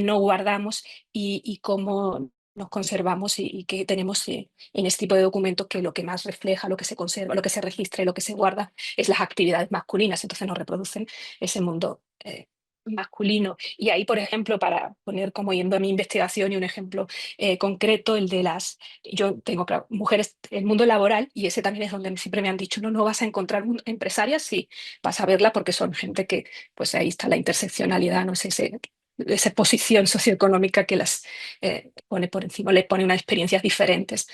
no guardamos y cómo nos conservamos y qué tenemos en este tipo de documentos, que lo que más refleja, lo que se conserva, lo que se registra y lo que se guarda es las actividades masculinas, entonces nos reproducen ese mundo masculino. Y ahí, por ejemplo, para poner como yendo a mi investigación y un ejemplo concreto, el de yo tengo, claro, mujeres, el mundo laboral, y ese también es donde siempre me han dicho, no, no vas a encontrar empresarias, sí, vas a verla porque son gente que, pues ahí está la interseccionalidad, no sé, esa posición socioeconómica que las pone por encima, les pone unas experiencias diferentes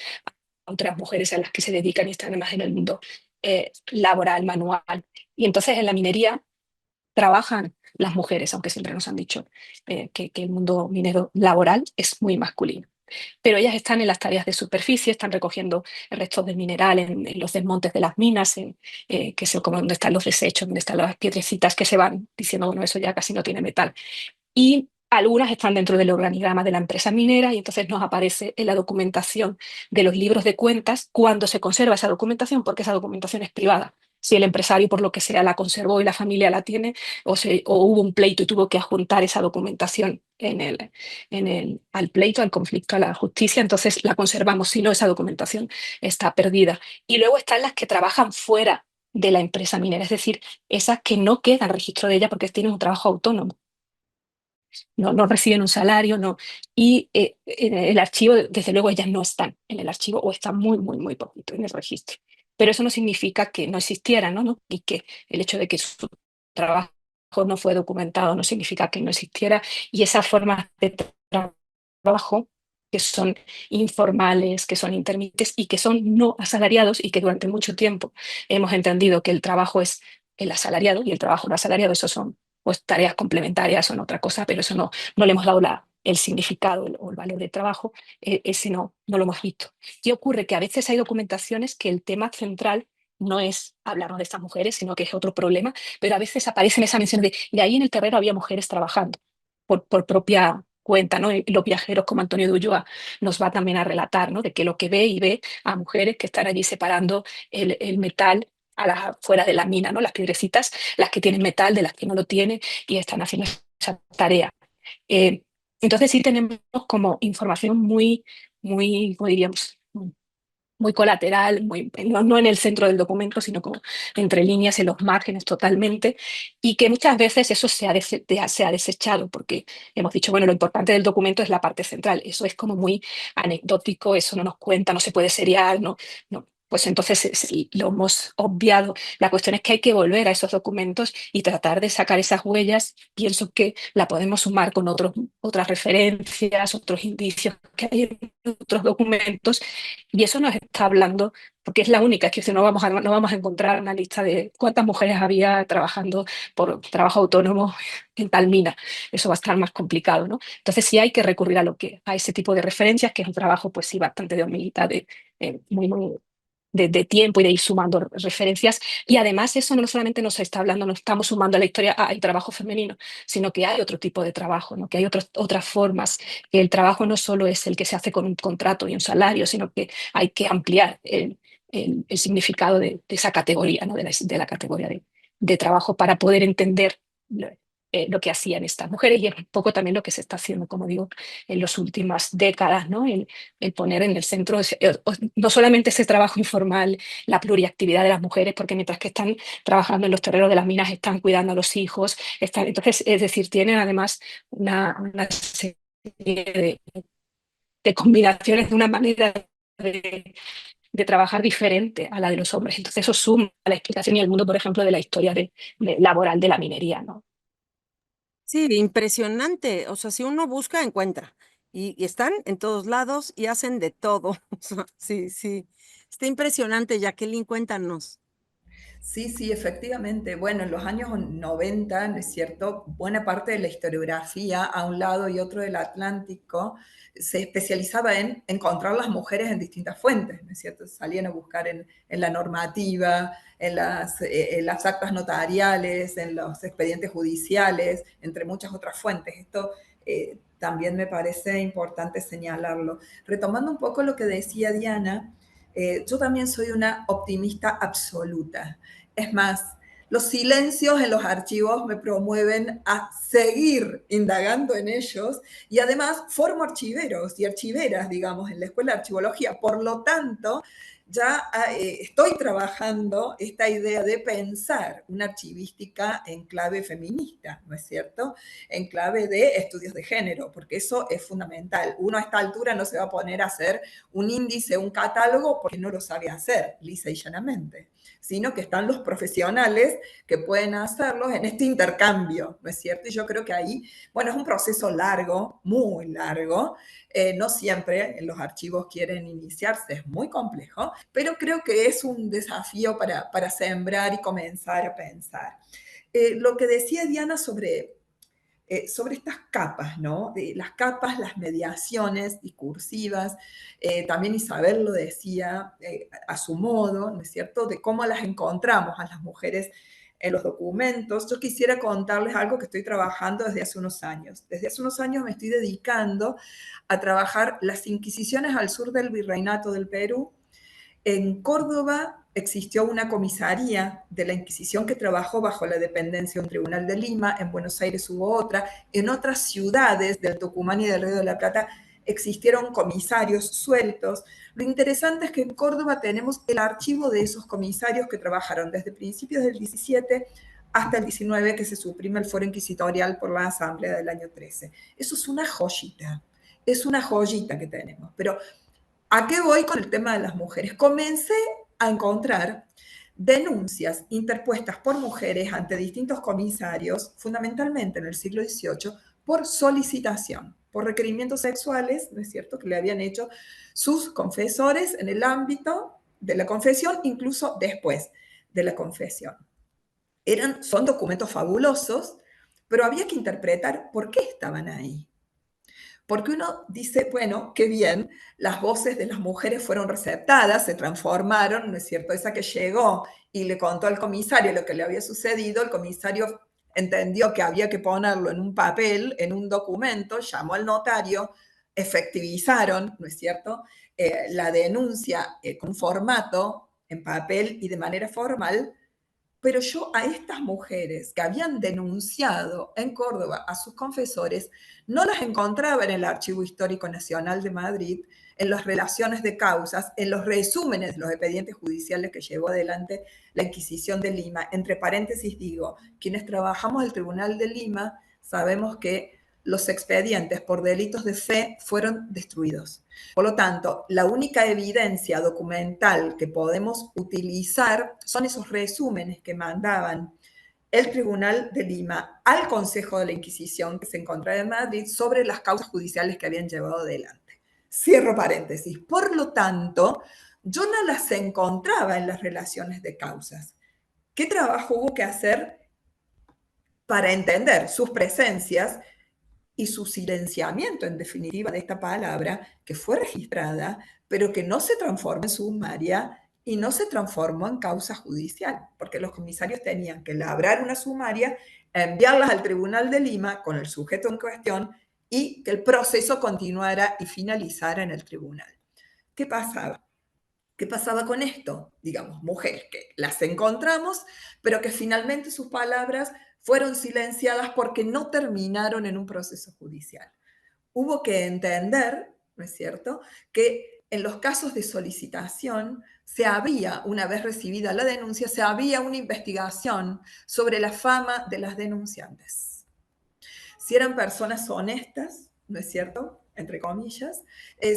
a otras mujeres a las que se dedican y están más en el mundo laboral, manual. Y entonces en la minería trabajan las mujeres, aunque siempre nos han dicho que el mundo minero laboral es muy masculino. Pero ellas están en las tareas de superficie, están recogiendo restos del mineral en los desmontes de las minas, que es como donde están los desechos, donde están las piedrecitas que se van diciendo, bueno, eso ya casi no tiene metal. Y algunas están dentro del organigrama de la empresa minera y entonces nos aparece en la documentación de los libros de cuentas cuando se conserva esa documentación, porque esa documentación es privada. Si el empresario, por lo que sea, la conservó y la familia la tiene, o hubo un pleito y tuvo que adjuntar esa documentación al pleito, al conflicto, a la justicia, entonces la conservamos. Si no, esa documentación está perdida. Y luego están las que trabajan fuera de la empresa minera, es decir, esas que no quedan registro de ella porque tienen un trabajo autónomo, no reciben un salario, no. Y en el archivo, desde luego, ellas no están en el archivo o están muy, muy, muy poquito en el registro. Pero eso no significa que no existieran, ¿no? Y que el hecho de que su trabajo no fue documentado no significa que no existiera. Y esas formas de trabajo que son informales, que son intermitentes y que son no asalariados y que durante mucho tiempo hemos entendido que el trabajo es el asalariado y el trabajo no asalariado, eso son pues tareas complementarias, son otra cosa, pero eso no le hemos dado el significado o el valor del trabajo, ese no lo hemos visto. Y ocurre que a veces hay documentaciones que el tema central no es hablarnos de estas mujeres, sino que es otro problema, pero a veces aparece en esa mención de ahí en el terreno había mujeres trabajando por propia cuenta, ¿no? Y los viajeros como Antonio de Ulloa nos va también a relatar, ¿no? De que lo que ve y ve a mujeres que están allí separando el metal a las afueras de la mina, ¿no? Las piedrecitas, las que tienen metal de las que no lo tienen y están haciendo esa tarea. Eh, entonces sí tenemos como información muy, muy, ¿cómo diríamos? muy colateral, no en el centro del documento, sino como entre líneas, en los márgenes totalmente, y que muchas veces eso se ha desechado, porque hemos dicho, bueno, lo importante del documento es la parte central, eso es como muy anecdótico, eso no nos cuenta, no se puede seriar, no. Pues entonces lo hemos obviado. La cuestión es que hay que volver a esos documentos y tratar de sacar esas huellas. Pienso que la podemos sumar con otras referencias, otros indicios que hay en otros documentos, y eso nos está hablando, porque es la única, es que si no vamos a encontrar una lista de cuántas mujeres había trabajando por trabajo autónomo en tal mina. Eso va a estar más complicado, ¿no? Entonces sí hay que recurrir a ese tipo de referencias, que es un trabajo, pues sí, bastante de hormiguita, muy de tiempo y de ir sumando referencias. Y además eso no solamente nos está hablando, no estamos sumando a la historia, hay trabajo femenino, sino que hay otro tipo de trabajo, ¿no? Que hay otras formas, que el trabajo no solo es el que se hace con un contrato y un salario, sino que hay que ampliar el significado de esa categoría, ¿no? De la categoría de trabajo, para poder entender lo que hacían estas mujeres, y es un poco también lo que se está haciendo, como digo, en las últimas décadas, ¿no? El poner en el centro no solamente ese trabajo informal, la pluriactividad de las mujeres, porque mientras que están trabajando en los terrenos de las minas están cuidando a los hijos, entonces, es decir, tienen además una serie de combinaciones, de una manera de trabajar diferente a la de los hombres. Entonces eso suma a la explicación y al mundo, por ejemplo, de la historia laboral de la minería, ¿no? Sí, impresionante. O sea, si uno busca, encuentra. Y están en todos lados y hacen de todo. O sea, sí, sí. Está impresionante, Jacqueline, cuéntanos. Sí, sí, efectivamente. Bueno, en los años 90, ¿no es cierto? Buena parte de la historiografía, a un lado y otro del Atlántico, se especializaba en encontrar las mujeres en distintas fuentes, ¿no es cierto? Salían a buscar en la normativa, en las actas notariales, en los expedientes judiciales, entre muchas otras fuentes. Esto también me parece importante señalarlo. Retomando un poco lo que decía Diana, yo también soy una optimista absoluta. Es más, los silencios en los archivos me promueven a seguir indagando en ellos, y además formo archiveros y archiveras, digamos, en la Escuela de Archivología. Por lo tanto, ya estoy trabajando esta idea de pensar una archivística en clave feminista, ¿no es cierto? En clave de estudios de género, porque eso es fundamental. Uno a esta altura no se va a poner a hacer un índice, un catálogo, porque no lo sabe hacer, lisa y llanamente, sino que están los profesionales que pueden hacerlos en este intercambio, ¿no es cierto? Y yo creo que ahí, bueno, es un proceso largo, muy largo, no siempre en los archivos quieren iniciarse, es muy complejo, pero creo que es un desafío para sembrar y comenzar a pensar. Lo que decía Diana sobre estas capas, ¿no? De las capas, las mediaciones discursivas, también Isabel lo decía a su modo, ¿no es cierto?, de cómo las encontramos a las mujeres en los documentos. Yo quisiera contarles algo que estoy trabajando desde hace unos años. Desde hace unos años me estoy dedicando a trabajar las inquisiciones al sur del Virreinato del Perú. En Córdoba existió una comisaría de la Inquisición que trabajó bajo la dependencia de un tribunal de Lima, en Buenos Aires hubo otra, en otras ciudades del Tucumán y del Río de la Plata existieron comisarios sueltos. Lo interesante es que en Córdoba tenemos el archivo de esos comisarios que trabajaron desde principios del 17 hasta el 19, que se suprime el foro inquisitorial por la Asamblea del año 13. Eso es una joyita que tenemos, pero ¿a qué voy con el tema de las mujeres? Comencé a encontrar denuncias interpuestas por mujeres ante distintos comisarios, fundamentalmente en el siglo XVIII, por solicitación, por requerimientos sexuales, ¿no es cierto?, que le habían hecho sus confesores en el ámbito de la confesión, incluso después de la confesión. Son documentos fabulosos, pero había que interpretar por qué estaban ahí. Porque uno dice, bueno, qué bien, las voces de las mujeres fueron receptadas, se transformaron, ¿no es cierto? Esa que llegó y le contó al comisario lo que le había sucedido, el comisario entendió que había que ponerlo en un papel, en un documento, llamó al notario, efectivizaron, ¿no es cierto?, la denuncia con formato en papel y de manera formal. Pero yo a estas mujeres que habían denunciado en Córdoba a sus confesores, no las encontraba en el Archivo Histórico Nacional de Madrid, en las relaciones de causas, en los resúmenes de los expedientes judiciales que llevó adelante la Inquisición de Lima. Entre paréntesis digo, quienes trabajamos en el Tribunal de Lima sabemos que los expedientes por delitos de fe fueron destruidos. Por lo tanto, la única evidencia documental que podemos utilizar son esos resúmenes que mandaban el Tribunal de Lima al Consejo de la Inquisición que se encontraba en Madrid sobre las causas judiciales que habían llevado adelante. Cierro paréntesis. Por lo tanto, yo no las encontraba en las relaciones de causas. ¿Qué trabajo hubo que hacer para entender sus presencias y su silenciamiento, en definitiva, de esta palabra que fue registrada, pero que no se transformó en sumaria y no se transformó en causa judicial, porque los comisarios tenían que labrar una sumaria, enviarlas al Tribunal de Lima con el sujeto en cuestión y que el proceso continuara y finalizara en el tribunal. ¿Qué pasaba? ¿Qué pasaba con esto? Digamos, mujeres que las encontramos, pero que finalmente sus palabras fueron silenciadas porque no terminaron en un proceso judicial. Hubo que entender, ¿no es cierto?, que en los casos de solicitación se había, una vez recibida la denuncia, se había una investigación sobre la fama de las denunciantes. Si eran personas honestas, ¿no es cierto?, entre comillas,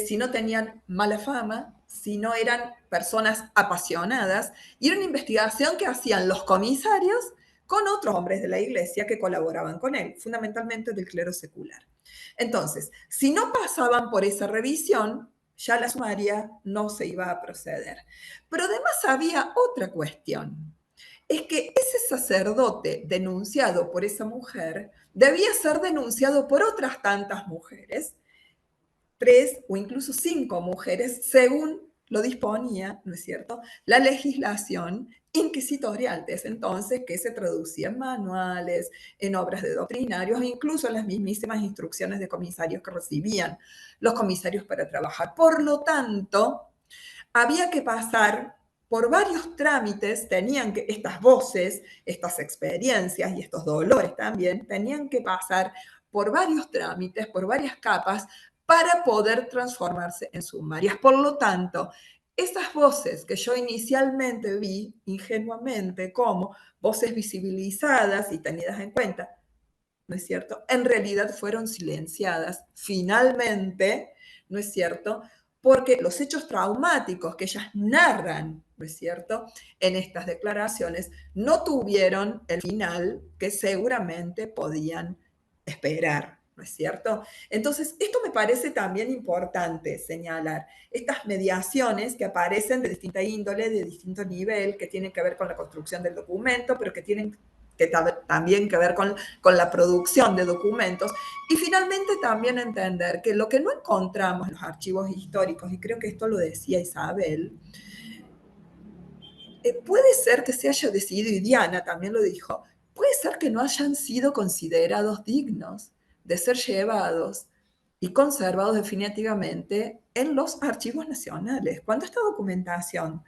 si no tenían mala fama, si no eran personas apasionadas, y era una investigación que hacían los comisarios con otros hombres de la iglesia que colaboraban con él, fundamentalmente del clero secular. Entonces, si no pasaban por esa revisión, ya la sumaria no se iba a proceder. Pero además había otra cuestión, es que ese sacerdote denunciado por esa mujer debía ser denunciado por otras tantas mujeres, 3 o incluso 5 mujeres, según lo disponía, ¿no es cierto?, la legislación inquisitorial de ese entonces, que se traducía en manuales, en obras de doctrinarios, e incluso en las mismísimas instrucciones de comisarios que recibían los comisarios para trabajar. Por lo tanto, había que pasar por varios trámites, tenían que, estas voces, estas experiencias y estos dolores también, tenían que pasar por varios trámites, por varias capas, para poder transformarse en sumarias. Por lo tanto, esas voces que yo inicialmente vi ingenuamente como voces visibilizadas y tenidas en cuenta, ¿no es cierto?, en realidad fueron silenciadas finalmente, ¿no es cierto?, porque los hechos traumáticos que ellas narran, ¿no es cierto?, en estas declaraciones no tuvieron el final que seguramente podían esperar, ¿no es cierto? Entonces, esto me parece también importante señalar, estas mediaciones que aparecen de distinta índole, de distinto nivel, que tienen que ver con la construcción del documento, pero que tienen que también que ver con la producción de documentos, y finalmente también entender que lo que no encontramos en los archivos históricos, y creo que esto lo decía Isabel, puede ser que se haya decidido, y Diana también lo dijo, puede ser que no hayan sido considerados dignos de ser llevados y conservados definitivamente en los archivos nacionales. Cuando esta documentación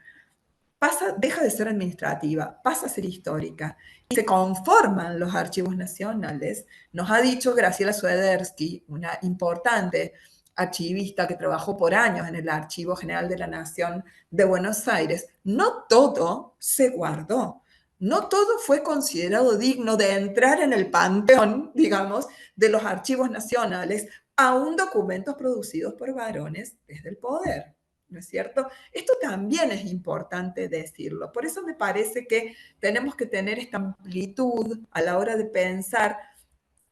deja de ser administrativa, pasa a ser histórica, y se conforman los archivos nacionales, nos ha dicho Graciela Swedersky, una importante archivista que trabajó por años en el Archivo General de la Nación de Buenos Aires, no todo se guardó, no todo fue considerado digno de entrar en el panteón, digamos, de los archivos nacionales, aún documentos producidos por varones desde el poder, ¿no es cierto? Esto también es importante decirlo. Por eso me parece que tenemos que tener esta amplitud a la hora de pensar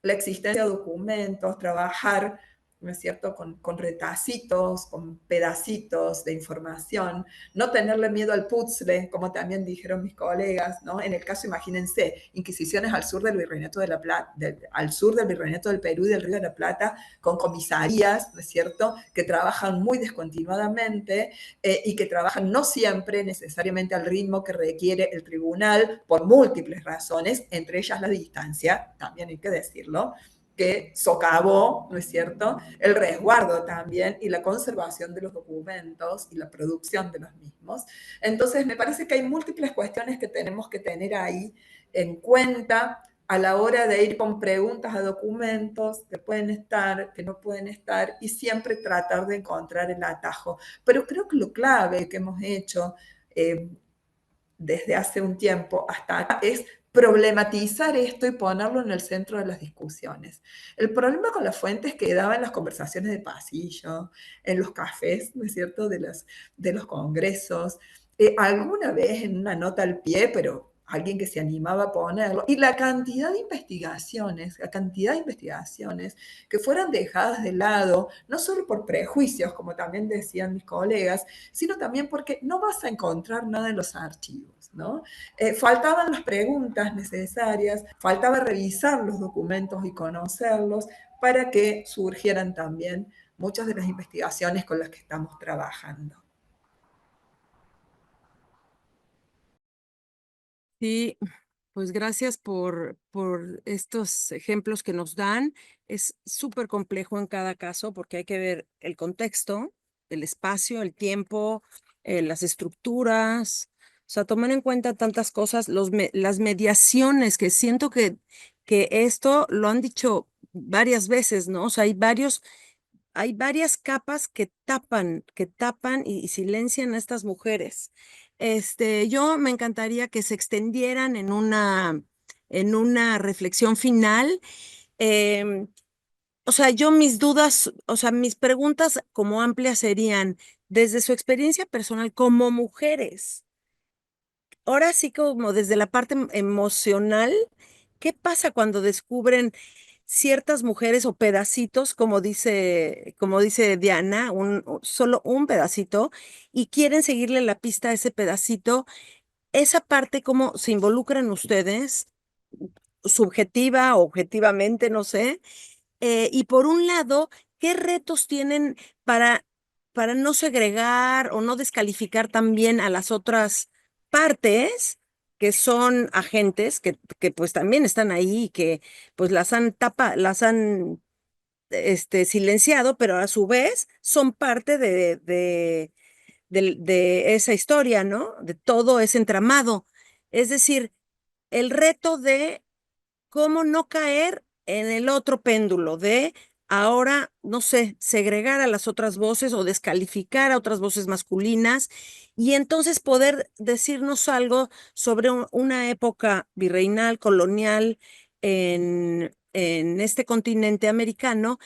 la existencia de documentos, trabajar, ¿no es cierto?, con retacitos, con pedacitos de información, no tenerle miedo al puzzle, como también dijeron mis colegas, ¿no? En el caso, imagínense, inquisiciones al sur del Virreinato de la Plata, al sur del Virreinato del Perú y del Río de la Plata, con comisarías, ¿no es cierto?, que trabajan muy descontinuadamente y que trabajan no siempre necesariamente al ritmo que requiere el tribunal por múltiples razones, entre ellas la distancia, también hay que decirlo, que socavó, ¿no es cierto?, el resguardo también y la conservación de los documentos y la producción de los mismos. Entonces, me parece que hay múltiples cuestiones que tenemos que tener ahí en cuenta a la hora de ir con preguntas a documentos que pueden estar, que no pueden estar, y siempre tratar de encontrar el atajo. Pero creo que lo clave que hemos hecho desde hace un tiempo hasta acá es problematizar esto y ponerlo en el centro de las discusiones. El problema con las fuentes quedaba en las conversaciones de pasillo, en los cafés, ¿no es cierto?, de los congresos, alguna vez en una nota al pie, pero alguien que se animaba a ponerlo, y la cantidad de investigaciones que fueron dejadas de lado, no solo por prejuicios, como también decían mis colegas, sino también porque no vas a encontrar nada en los archivos, ¿no? Faltaban las preguntas necesarias, faltaba revisar los documentos y conocerlos para que surgieran también muchas de las investigaciones con las que estamos trabajando. Sí, pues gracias por estos ejemplos que nos dan. Es súper complejo en cada caso porque hay que ver el contexto, el espacio, el tiempo, las estructuras, o sea, tomar en cuenta tantas cosas, las mediaciones, que siento que esto lo han dicho varias veces, ¿no? O sea, hay varias capas que tapan y silencian a estas mujeres. Yo me encantaría que se extendieran en una reflexión final. em, o sea, yo mis dudas, o sea, mis preguntas como amplias serían, desde su experiencia personal como mujeres, ahora sí como desde la parte emocional, ¿qué pasa cuando descubren ciertas mujeres o pedacitos, como dice Diana, solo un pedacito, y quieren seguirle la pista a ese pedacito? Esa parte, ¿cómo se involucran ustedes? Subjetiva, objetivamente, no sé. Y por un lado, ¿qué retos tienen para, para no segregar o no descalificar también a las otras partes que son agentes, que pues también están ahí y que pues las han silenciado, pero a su vez son parte de esa historia, ¿no? De todo ese entramado. Es decir, el reto de cómo no caer en el otro péndulo de ahora, no sé, segregar a las otras voces o descalificar a otras voces masculinas y entonces poder decirnos algo sobre una época virreinal, colonial en este continente americano,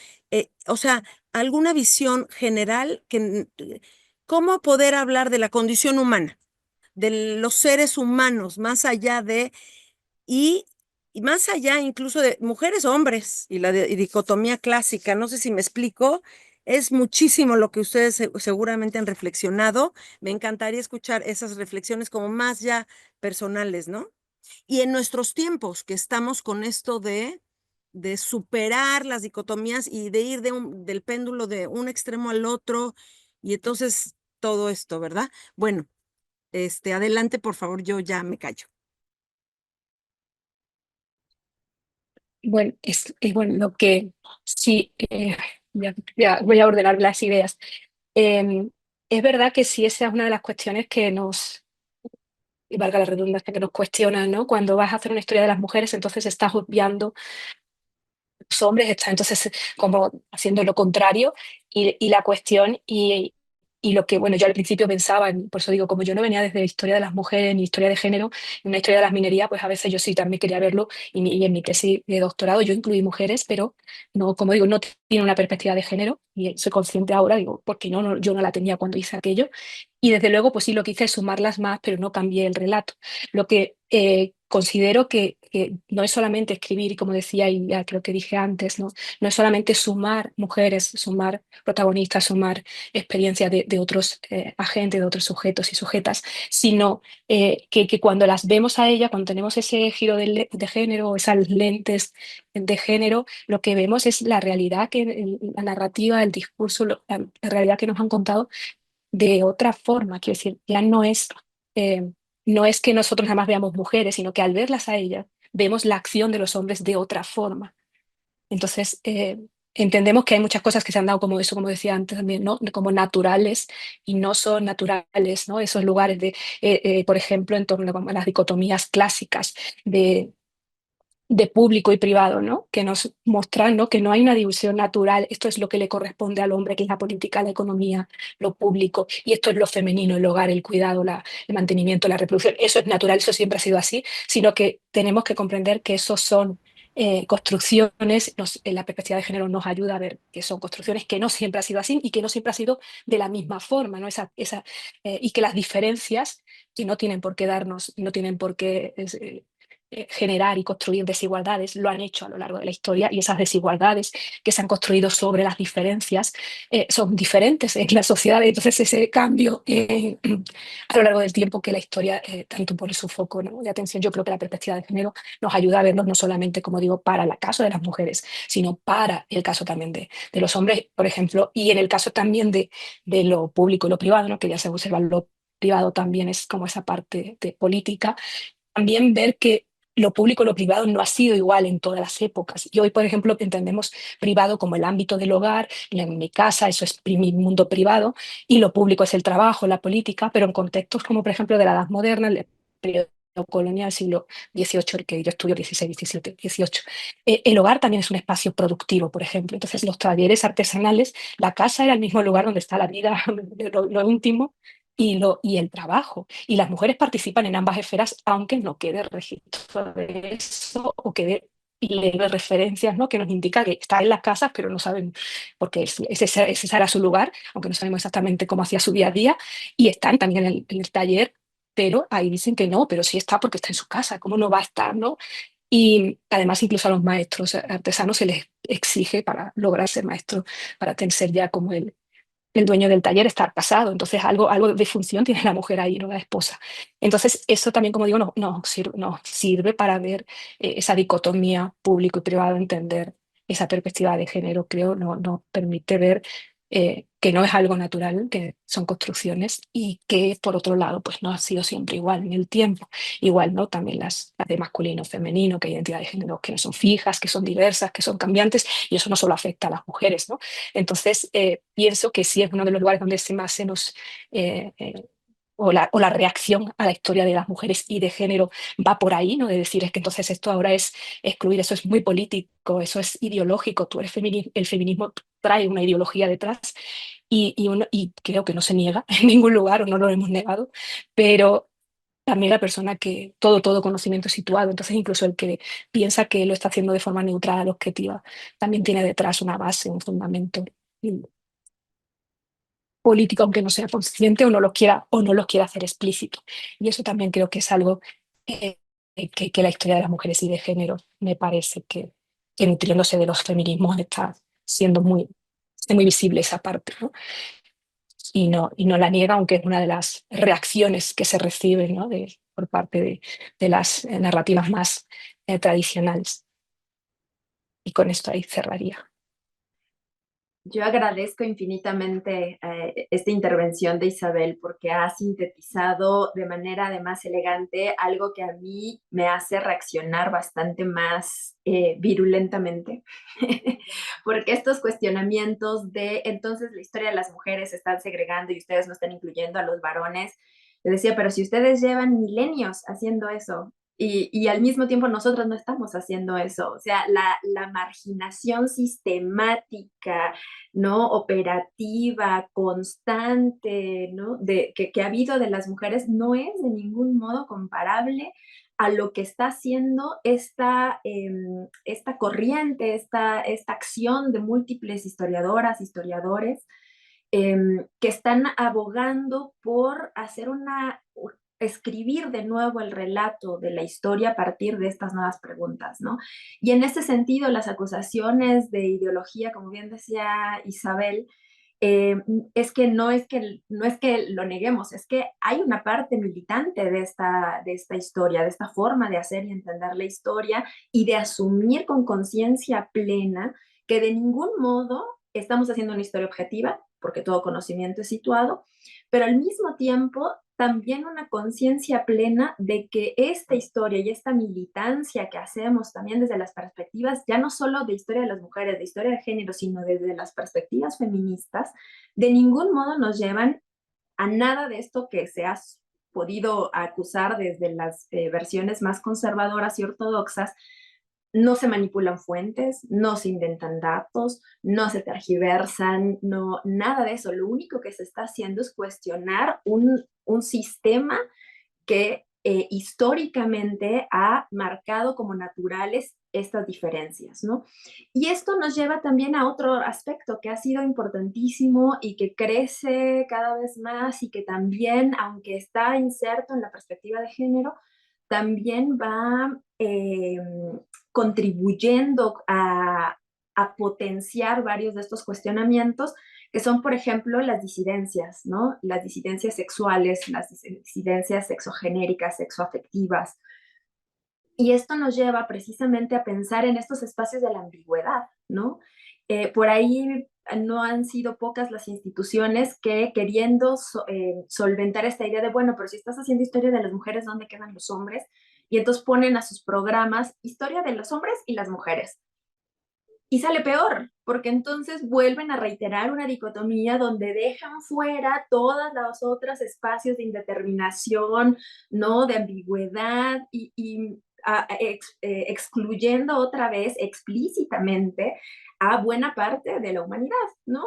o sea, alguna visión general cómo poder hablar de la condición humana, de los seres humanos, más allá de y, y más allá incluso de mujeres, hombres y la dicotomía clásica, no sé si me explico, es muchísimo lo que ustedes seguramente han reflexionado. Me encantaría escuchar esas reflexiones como más ya personales, ¿no? Y en nuestros tiempos que estamos con esto de superar las dicotomías y de ir del péndulo de un extremo al otro y entonces todo esto, ¿verdad? Bueno, adelante, por favor, yo ya me callo. Bueno, bueno, lo que sí, ya voy a ordenar las ideas. Em, es verdad que sí, esa es una de las cuestiones que y valga la redundancia, que nos cuestionan, ¿no? Cuando vas a hacer una historia de las mujeres, entonces estás obviando los hombres, estás entonces como haciendo lo contrario y la cuestión y lo que, bueno, yo al principio pensaba, por eso digo, como yo no venía desde historia de las mujeres ni historia de género, en una historia de las minerías, pues a veces yo sí también quería verlo y en mi tesis de doctorado yo incluí mujeres, pero no, como digo, no tiene una perspectiva de género y soy consciente ahora, digo, porque yo no la tenía cuando hice aquello. Y desde luego, pues sí, lo que hice es sumarlas más, pero no cambié el relato. Lo que considero que no es solamente escribir, y como decía y ya creo que dije antes, no es solamente sumar mujeres, sumar protagonistas, sumar experiencias de otros agentes, de otros sujetos y sujetas, sino que cuando las vemos a ella, cuando tenemos ese giro de género, esas lentes de género, lo que vemos es la realidad, la narrativa, el discurso, la realidad que nos han contado de otra forma. Quiero decir, ya no es que nosotros nada más veamos mujeres, sino que al verlas a ellas, vemos la acción de los hombres de otra forma. Entonces, entendemos que hay muchas cosas que se han dado como eso, como decía antes también, ¿no? Como naturales y no son naturales, ¿no? Esos lugares por ejemplo, en torno a las dicotomías clásicas de de público y privado, ¿no? Que nos muestran, ¿no? Que no hay una división natural, esto es lo que le corresponde al hombre, que es la política, la economía, lo público, y esto es lo femenino, el hogar, el cuidado, el mantenimiento, la reproducción. Eso es natural, eso siempre ha sido así, sino que tenemos que comprender que esos son construcciones, en la perspectiva de género nos ayuda a ver que son construcciones que no siempre ha sido así y que no siempre ha sido de la misma forma, ¿no? Y que las diferencias, que no tienen por qué darnos, no tienen por qué generar y construir desigualdades, lo han hecho a lo largo de la historia, y esas desigualdades que se han construido sobre las diferencias son diferentes en la sociedad. Entonces ese cambio a lo largo del tiempo que la historia tanto pone su foco, ¿no?, de atención, yo creo que la perspectiva de género nos ayuda a vernos no solamente, como digo, para el caso de las mujeres, sino para el caso también de los hombres, por ejemplo, y en el caso también de lo público y lo privado, ¿no?, que ya se observa lo privado también es como esa parte de política, también ver que lo público y lo privado no ha sido igual en todas las épocas. Y hoy, por ejemplo, entendemos privado como el ámbito del hogar, en mi casa, eso es mi mundo privado, y lo público es el trabajo, la política, pero en contextos como, por ejemplo, de la Edad Moderna, el periodo colonial, siglo XVIII, el que yo estudio, XVI, XVII, XVIII. El hogar también es un espacio productivo, por ejemplo. Entonces, los talleres artesanales, la casa era el mismo lugar donde está la vida, lo íntimo, y el trabajo. Y las mujeres participan en ambas esferas, aunque no quede registro de eso o quede leve referencias, ¿no?, que nos indica que está en las casas, pero no saben, porque ese era su lugar, aunque no sabemos exactamente cómo hacía su día a día, y están también en el taller, pero ahí dicen que no, pero sí está porque está en su casa, ¿cómo no va a estar, no? Y además incluso a los maestros artesanos se les exige para lograr ser maestro, para ser ya como el dueño del taller, estar casado. Entonces algo de función tiene la mujer ahí, no la esposa. Entonces eso también, como digo, nos sirve para ver esa dicotomía público y privado, entender esa perspectiva de género, creo, nos permite ver que no es algo natural, que son construcciones, y que por otro lado pues no ha sido siempre igual en el tiempo. Igual, ¿no?, también las de masculino, femenino, que hay identidades de género que no son fijas, que son diversas, que son cambiantes, y eso no solo afecta a las mujeres, ¿no? Entonces, pienso que sí es uno de los lugares donde más se nos, o la reacción a la historia de las mujeres y de género va por ahí, ¿no? De decir, es que entonces esto ahora es excluir, eso es muy político, eso es ideológico, el feminismo trae una ideología detrás, y creo que no se niega en ningún lugar, o no lo hemos negado, pero también la persona que todo conocimiento es situado, entonces incluso el que piensa que lo está haciendo de forma neutral, objetiva, también tiene detrás una base, un fundamento político, aunque no sea consciente o no lo quiera hacer explícito. Y eso también creo que es algo eh, que la historia de las mujeres y de género me parece que nutriéndose de los feminismos está siendo muy visible esa parte, ¿no? Y no la niega, aunque es una de las reacciones que se reciben, ¿no?, por parte de las narrativas más tradicionales. Y con esto ahí cerraría. Yo agradezco infinitamente esta intervención de Isabel porque ha sintetizado de manera además elegante algo que a mí me hace reaccionar bastante más virulentamente, porque estos cuestionamientos de entonces la historia de las mujeres se están segregando y ustedes no están incluyendo a los varones, le decía, pero si ustedes llevan milenios haciendo eso, y al mismo tiempo nosotros no estamos haciendo eso. O sea, la marginación sistemática, ¿no?, operativa, constante, ¿no?, que ha habido de las mujeres no es de ningún modo comparable a lo que está haciendo esta corriente, esta acción de múltiples historiadoras, historiadores, que están abogando por escribir de nuevo el relato de la historia a partir de estas nuevas preguntas, ¿no? Y en ese sentido, las acusaciones de ideología, como bien decía Isabel, es que no es que lo neguemos, es que hay una parte militante de esta historia, de esta forma de hacer y entender la historia y de asumir con conciencia plena que de ningún modo estamos haciendo una historia objetiva, porque todo conocimiento es situado, pero al mismo tiempo también una conciencia plena de que esta historia y esta militancia que hacemos también desde las perspectivas, ya no solo de historia de las mujeres, de historia de género, sino desde las perspectivas feministas, de ningún modo nos llevan a nada de esto que se ha podido acusar desde las versiones más conservadoras y ortodoxas no se manipulan fuentes, no se inventan datos, no se tergiversan, no, nada de eso. Lo único que se está haciendo es cuestionar un sistema que históricamente ha marcado como naturales estas diferencias, ¿no? Y esto nos lleva también a otro aspecto que ha sido importantísimo y que crece cada vez más y que también, aunque está inserto en la perspectiva de género, también va contribuyendo a potenciar varios de estos cuestionamientos, que son, por ejemplo, las disidencias, ¿no? Las disidencias sexuales, las disidencias sexogenéricas, sexoafectivas. Y esto nos lleva precisamente a pensar en estos espacios de la ambigüedad, ¿no? Por ahí no han sido pocas las instituciones que queriendo solventar esta idea de, bueno, pero si estás haciendo historia de las mujeres, ¿dónde quedan los hombres? Y entonces ponen a sus programas historia de los hombres y las mujeres. Y sale peor, porque entonces vuelven a reiterar una dicotomía donde dejan fuera todos los otros espacios de indeterminación, ¿no? De ambigüedad excluyendo otra vez explícitamente a buena parte de la humanidad, ¿no?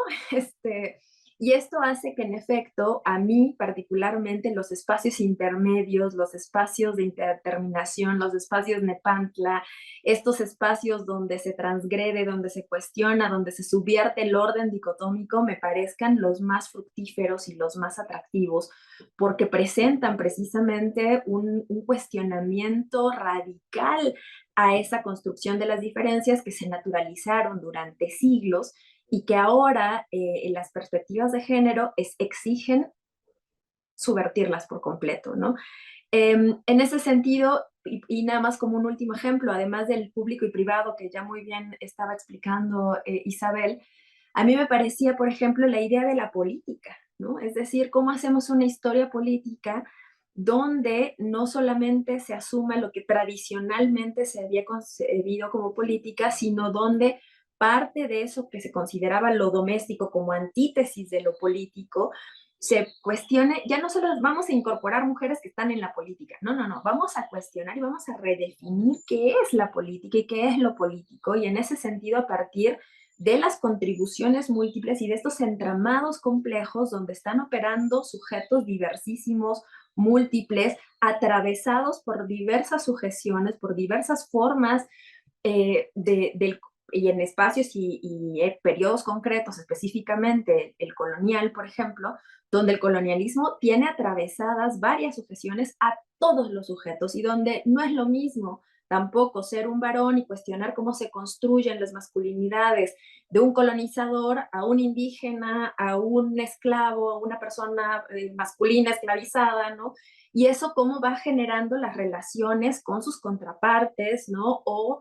Y esto hace que en efecto a mí particularmente los espacios intermedios, los espacios de indeterminación, los espacios nepantla, estos espacios donde se transgrede, donde se cuestiona, donde se subvierte el orden dicotómico, me parezcan los más fructíferos y los más atractivos, porque presentan precisamente un cuestionamiento radical a esa construcción de las diferencias que se naturalizaron durante siglos y que ahora en las perspectivas de género exigen subvertirlas por completo, ¿no? En ese sentido, y nada más como un último ejemplo, además del público y privado que ya muy bien estaba explicando Isabel, a mí me parecía, por ejemplo, la idea de la política, ¿no? Es decir, cómo hacemos una historia política donde no solamente se asuma lo que tradicionalmente se había concebido como política, sino donde parte de eso que se consideraba lo doméstico como antítesis de lo político, se cuestione, ya no solo vamos a incorporar mujeres que están en la política, no, no, no, vamos a cuestionar y vamos a redefinir qué es la política y qué es lo político, y en ese sentido a partir de las contribuciones múltiples y de estos entramados complejos donde están operando sujetos diversísimos, múltiples, atravesados por diversas sujeciones, por diversas formas y en espacios y periodos concretos, específicamente el colonial, por ejemplo, donde el colonialismo tiene atravesadas varias sujeciones a todos los sujetos y donde no es lo mismo tampoco ser un varón y cuestionar cómo se construyen las masculinidades de un colonizador a un indígena, a un esclavo, a una persona masculina esclavizada, ¿no? Y eso cómo va generando las relaciones con sus contrapartes, ¿no? O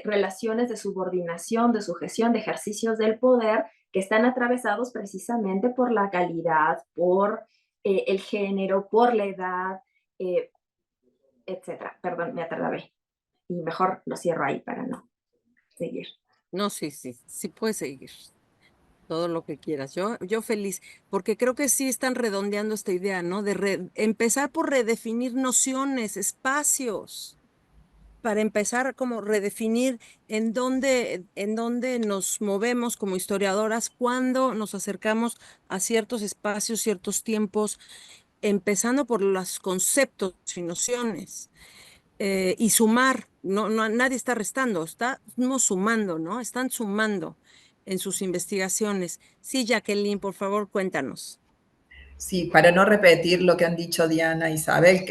relaciones de subordinación, de sujeción, de ejercicios del poder que están atravesados precisamente por la calidad, por el género, por la edad, etcétera. Perdón, me atrapé. Y mejor lo cierro ahí para no seguir. No, sí, sí, sí puedes seguir todo lo que quieras. Yo feliz, porque creo que sí están redondeando esta idea, ¿no? De empezar por redefinir nociones, espacios, para empezar como redefinir en dónde nos movemos como historiadoras, cuando nos acercamos a ciertos espacios, ciertos tiempos, empezando por los conceptos y nociones. Y sumar, nadie está restando, estamos sumando, ¿no? Están sumando en sus investigaciones. Sí, Jacqueline, por favor, cuéntanos. Sí, para no repetir lo que han dicho Diana e Isabel,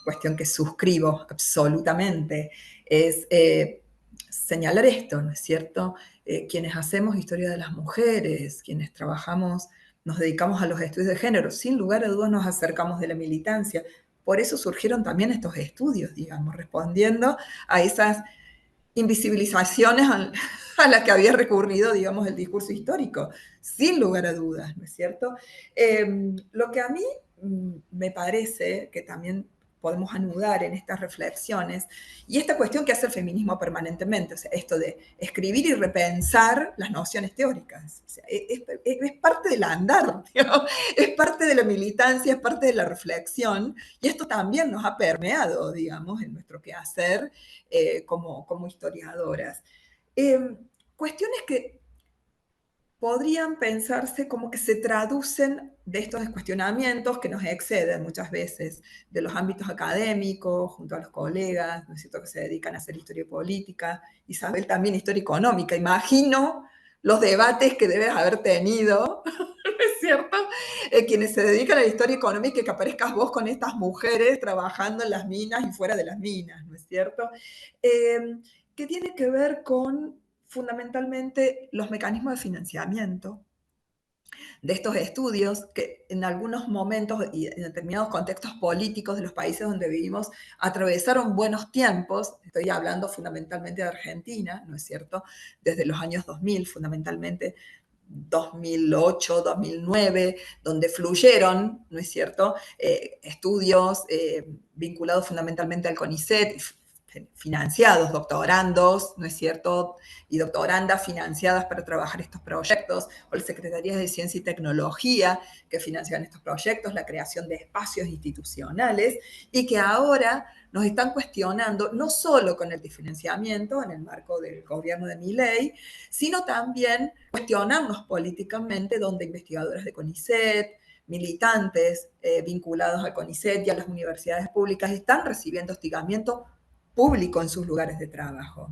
cuestión que suscribo absolutamente, es señalar esto, ¿no es cierto? Quienes hacemos historia de las mujeres, quienes trabajamos, nos dedicamos a los estudios de género, sin lugar a dudas nos acercamos de la militancia. Por eso surgieron también estos estudios, digamos, respondiendo a esas invisibilizaciones a las que había recurrido, digamos, el discurso histórico, sin lugar a dudas, ¿no es cierto? Lo que a mí me parece que también podemos anudar en estas reflexiones, y esta cuestión que hace el feminismo permanentemente, o sea, esto de escribir y repensar las nociones teóricas. O sea, es parte del andar, ¿no? Es parte de la militancia, es parte de la reflexión, y esto también nos ha permeado, digamos, en nuestro quehacer como historiadoras. Cuestiones que podrían pensarse como que se traducen de estos cuestionamientos que nos exceden muchas veces de los ámbitos académicos, junto a los colegas, ¿no es cierto?, que se dedican a hacer historia política, Isabel también historia económica. Imagino los debates que debes haber tenido, ¿no es cierto?, quienes se dedican a la historia económica, y que aparezcas vos con estas mujeres trabajando en las minas y fuera de las minas, ¿no es cierto?, que tiene que ver con fundamentalmente los mecanismos de financiamiento de estos estudios, que en algunos momentos y en determinados contextos políticos de los países donde vivimos atravesaron buenos tiempos. Estoy hablando fundamentalmente de Argentina, ¿no es cierto?, desde los años 2000, fundamentalmente 2008, 2009, donde fluyeron, ¿no es cierto?, estudios vinculados fundamentalmente al CONICET, financiados, doctorandos, ¿no es cierto?, y doctorandas financiadas para trabajar estos proyectos, o las secretarías de Ciencia y Tecnología que financian estos proyectos, la creación de espacios institucionales, y que ahora nos están cuestionando, no solo con el desfinanciamiento en el marco del gobierno de Milei, sino también cuestionarnos políticamente, donde investigadoras de CONICET, militantes vinculados al CONICET y a las universidades públicas están recibiendo hostigamiento público en sus lugares de trabajo.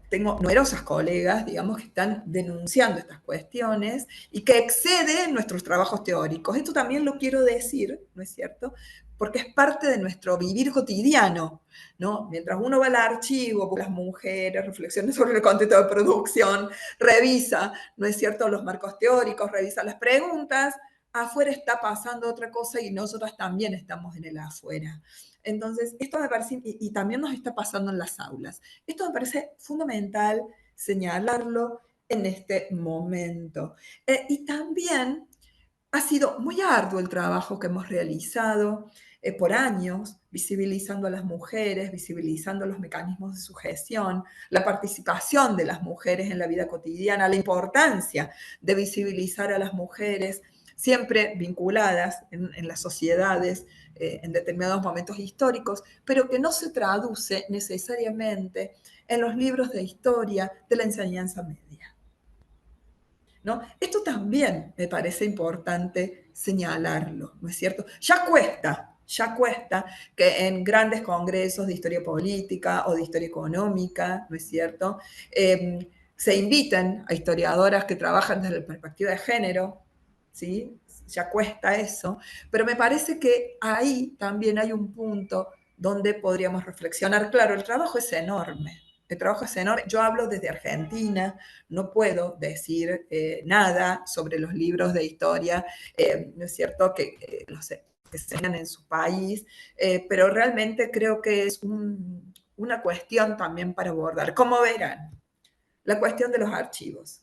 Tengo numerosas colegas, digamos, que están denunciando estas cuestiones y que exceden nuestros trabajos teóricos. Esto también lo quiero decir, ¿no es cierto?, porque es parte de nuestro vivir cotidiano, ¿no? Mientras uno va al archivo, las mujeres, reflexiones sobre el contexto de producción, revisa, ¿no es cierto?, los marcos teóricos, revisa las preguntas, afuera está pasando otra cosa y nosotras también estamos en el afuera. Entonces, esto me parece, y también nos está pasando en las aulas. Esto me parece fundamental señalarlo en este momento. Y también ha sido muy arduo el trabajo que hemos realizado por años, visibilizando a las mujeres, visibilizando los mecanismos de sujeción, la participación de las mujeres en la vida cotidiana, la importancia de visibilizar a las mujeres, siempre vinculadas en las sociedades en determinados momentos históricos, pero que no se traduce necesariamente en los libros de historia de la enseñanza media, ¿no? Esto también me parece importante señalarlo, ¿no es cierto? Ya cuesta que en grandes congresos de historia política o de historia económica, ¿no es cierto?, se inviten a historiadoras que trabajan desde la perspectiva de género, ¿sí? Ya cuesta eso, pero me parece que ahí también hay un punto donde podríamos reflexionar. Claro, el trabajo es enorme. El trabajo es enorme. Yo hablo desde Argentina, no puedo decir nada sobre los libros de historia, ¿no es cierto?, que los enseñan en su país, pero realmente creo que es una cuestión también para abordar. Como verán, la cuestión de los archivos,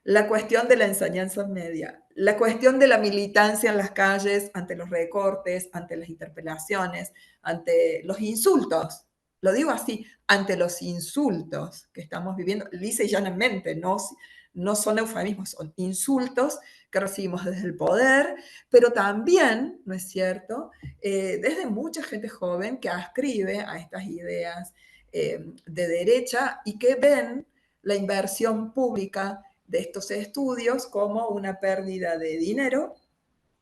la cuestión de la enseñanza media, la cuestión de la militancia en las calles ante los recortes, ante las interpelaciones, ante los insultos. Lo digo así, ante los insultos que estamos viviendo, lisa y llanamente, no son eufemismos, son insultos que recibimos desde el poder, pero también, ¿no es cierto?, desde mucha gente joven que ascribe a estas ideas de derecha y que ven la inversión pública de estos estudios como una pérdida de dinero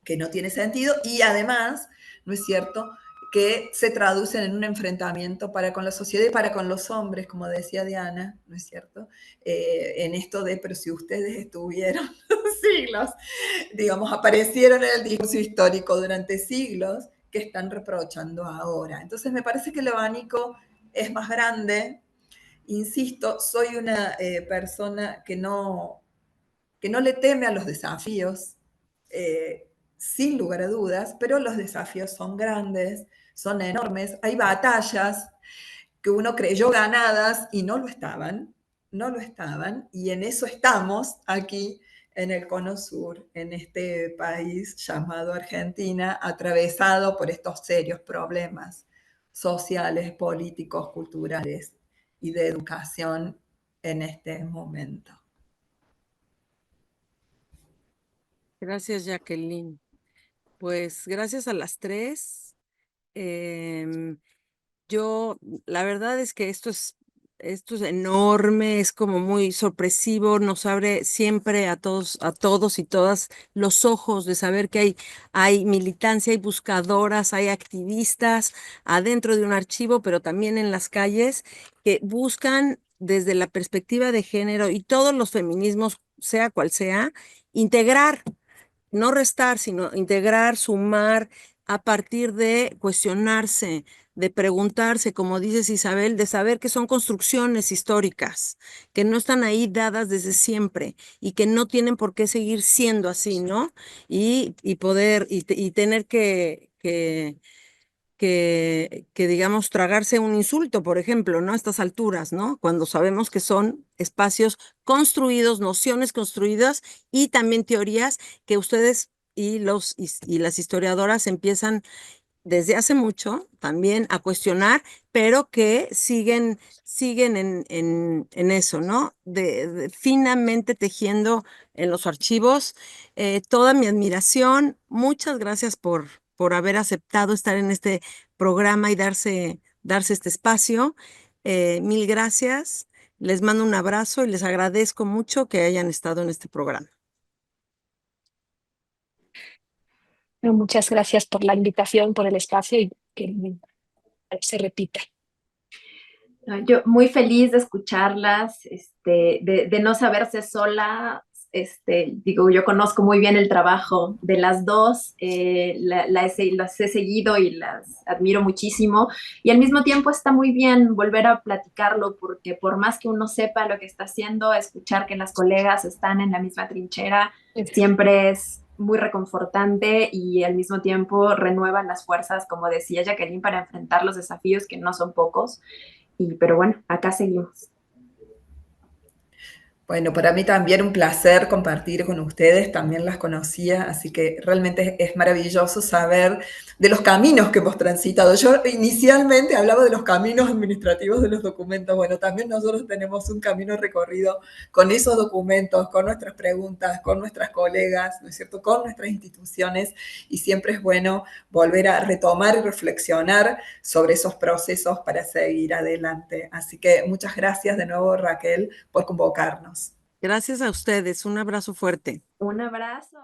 que no tiene sentido y además, ¿no es cierto?, que se traducen en un enfrentamiento para con la sociedad y para con los hombres, como decía Diana, ¿no es cierto?, en esto de, pero si ustedes estuvieron siglos, digamos, aparecieron en el discurso histórico durante siglos, que están reprochando ahora. Entonces me parece que el abanico es más grande. Insisto, soy una persona que no le teme a los desafíos, sin lugar a dudas, pero los desafíos son grandes, son enormes. Hay batallas que uno creyó ganadas y no lo estaban, y en eso estamos aquí en el Cono Sur, en este país llamado Argentina, atravesado por estos serios problemas sociales, políticos, culturales y de educación en este momento. Gracias, Jacqueline. Pues gracias a las tres. Yo, la verdad es que esto es enorme, es como muy sorpresivo, nos abre siempre a todos y todas los ojos de saber que hay militancia, hay buscadoras, hay activistas adentro de un archivo, pero también en las calles que buscan desde la perspectiva de género y todos los feminismos, sea cual sea, integrar, no restar, sino integrar, sumar a partir de cuestionarse, de preguntarse, como dices Isabel, de saber que son construcciones históricas, que no están ahí dadas desde siempre y que no tienen por qué seguir siendo así, ¿no? Y poder, y tener que, digamos, tragarse un insulto, por ejemplo, ¿no? A estas alturas, ¿no? Cuando sabemos que son espacios construidos, nociones construidas y también teorías que ustedes y las historiadoras empiezan desde hace mucho también a cuestionar, pero que siguen en eso, ¿no? Finamente tejiendo en los archivos. Toda mi admiración. Muchas gracias por haber aceptado estar en este programa y darse este espacio. Mil gracias. Les mando un abrazo y les agradezco mucho que hayan estado en este programa. Muchas gracias por la invitación, por el espacio y que se repita. Yo muy feliz de escucharlas, de no saberse sola. Digo, yo conozco muy bien el trabajo de las dos, las he seguido y las admiro muchísimo. Y al mismo tiempo está muy bien volver a platicarlo, porque por más que uno sepa lo que está haciendo, escuchar que las colegas están en la misma trinchera siempre es muy reconfortante y al mismo tiempo renuevan las fuerzas, como decía Jacqueline, para enfrentar los desafíos que no son pocos. Pero bueno, acá seguimos. Bueno, para mí también un placer compartir con ustedes, también las conocía, así que realmente es maravilloso saber de los caminos que hemos transitado. Yo inicialmente hablaba de los caminos administrativos de los documentos, bueno, también nosotros tenemos un camino recorrido con esos documentos, con nuestras preguntas, con nuestras colegas, ¿no es cierto?, con nuestras instituciones, y siempre es bueno volver a retomar y reflexionar sobre esos procesos para seguir adelante. Así que muchas gracias de nuevo, Raquel, por convocarnos. Gracias a ustedes. Un abrazo fuerte. Un abrazo.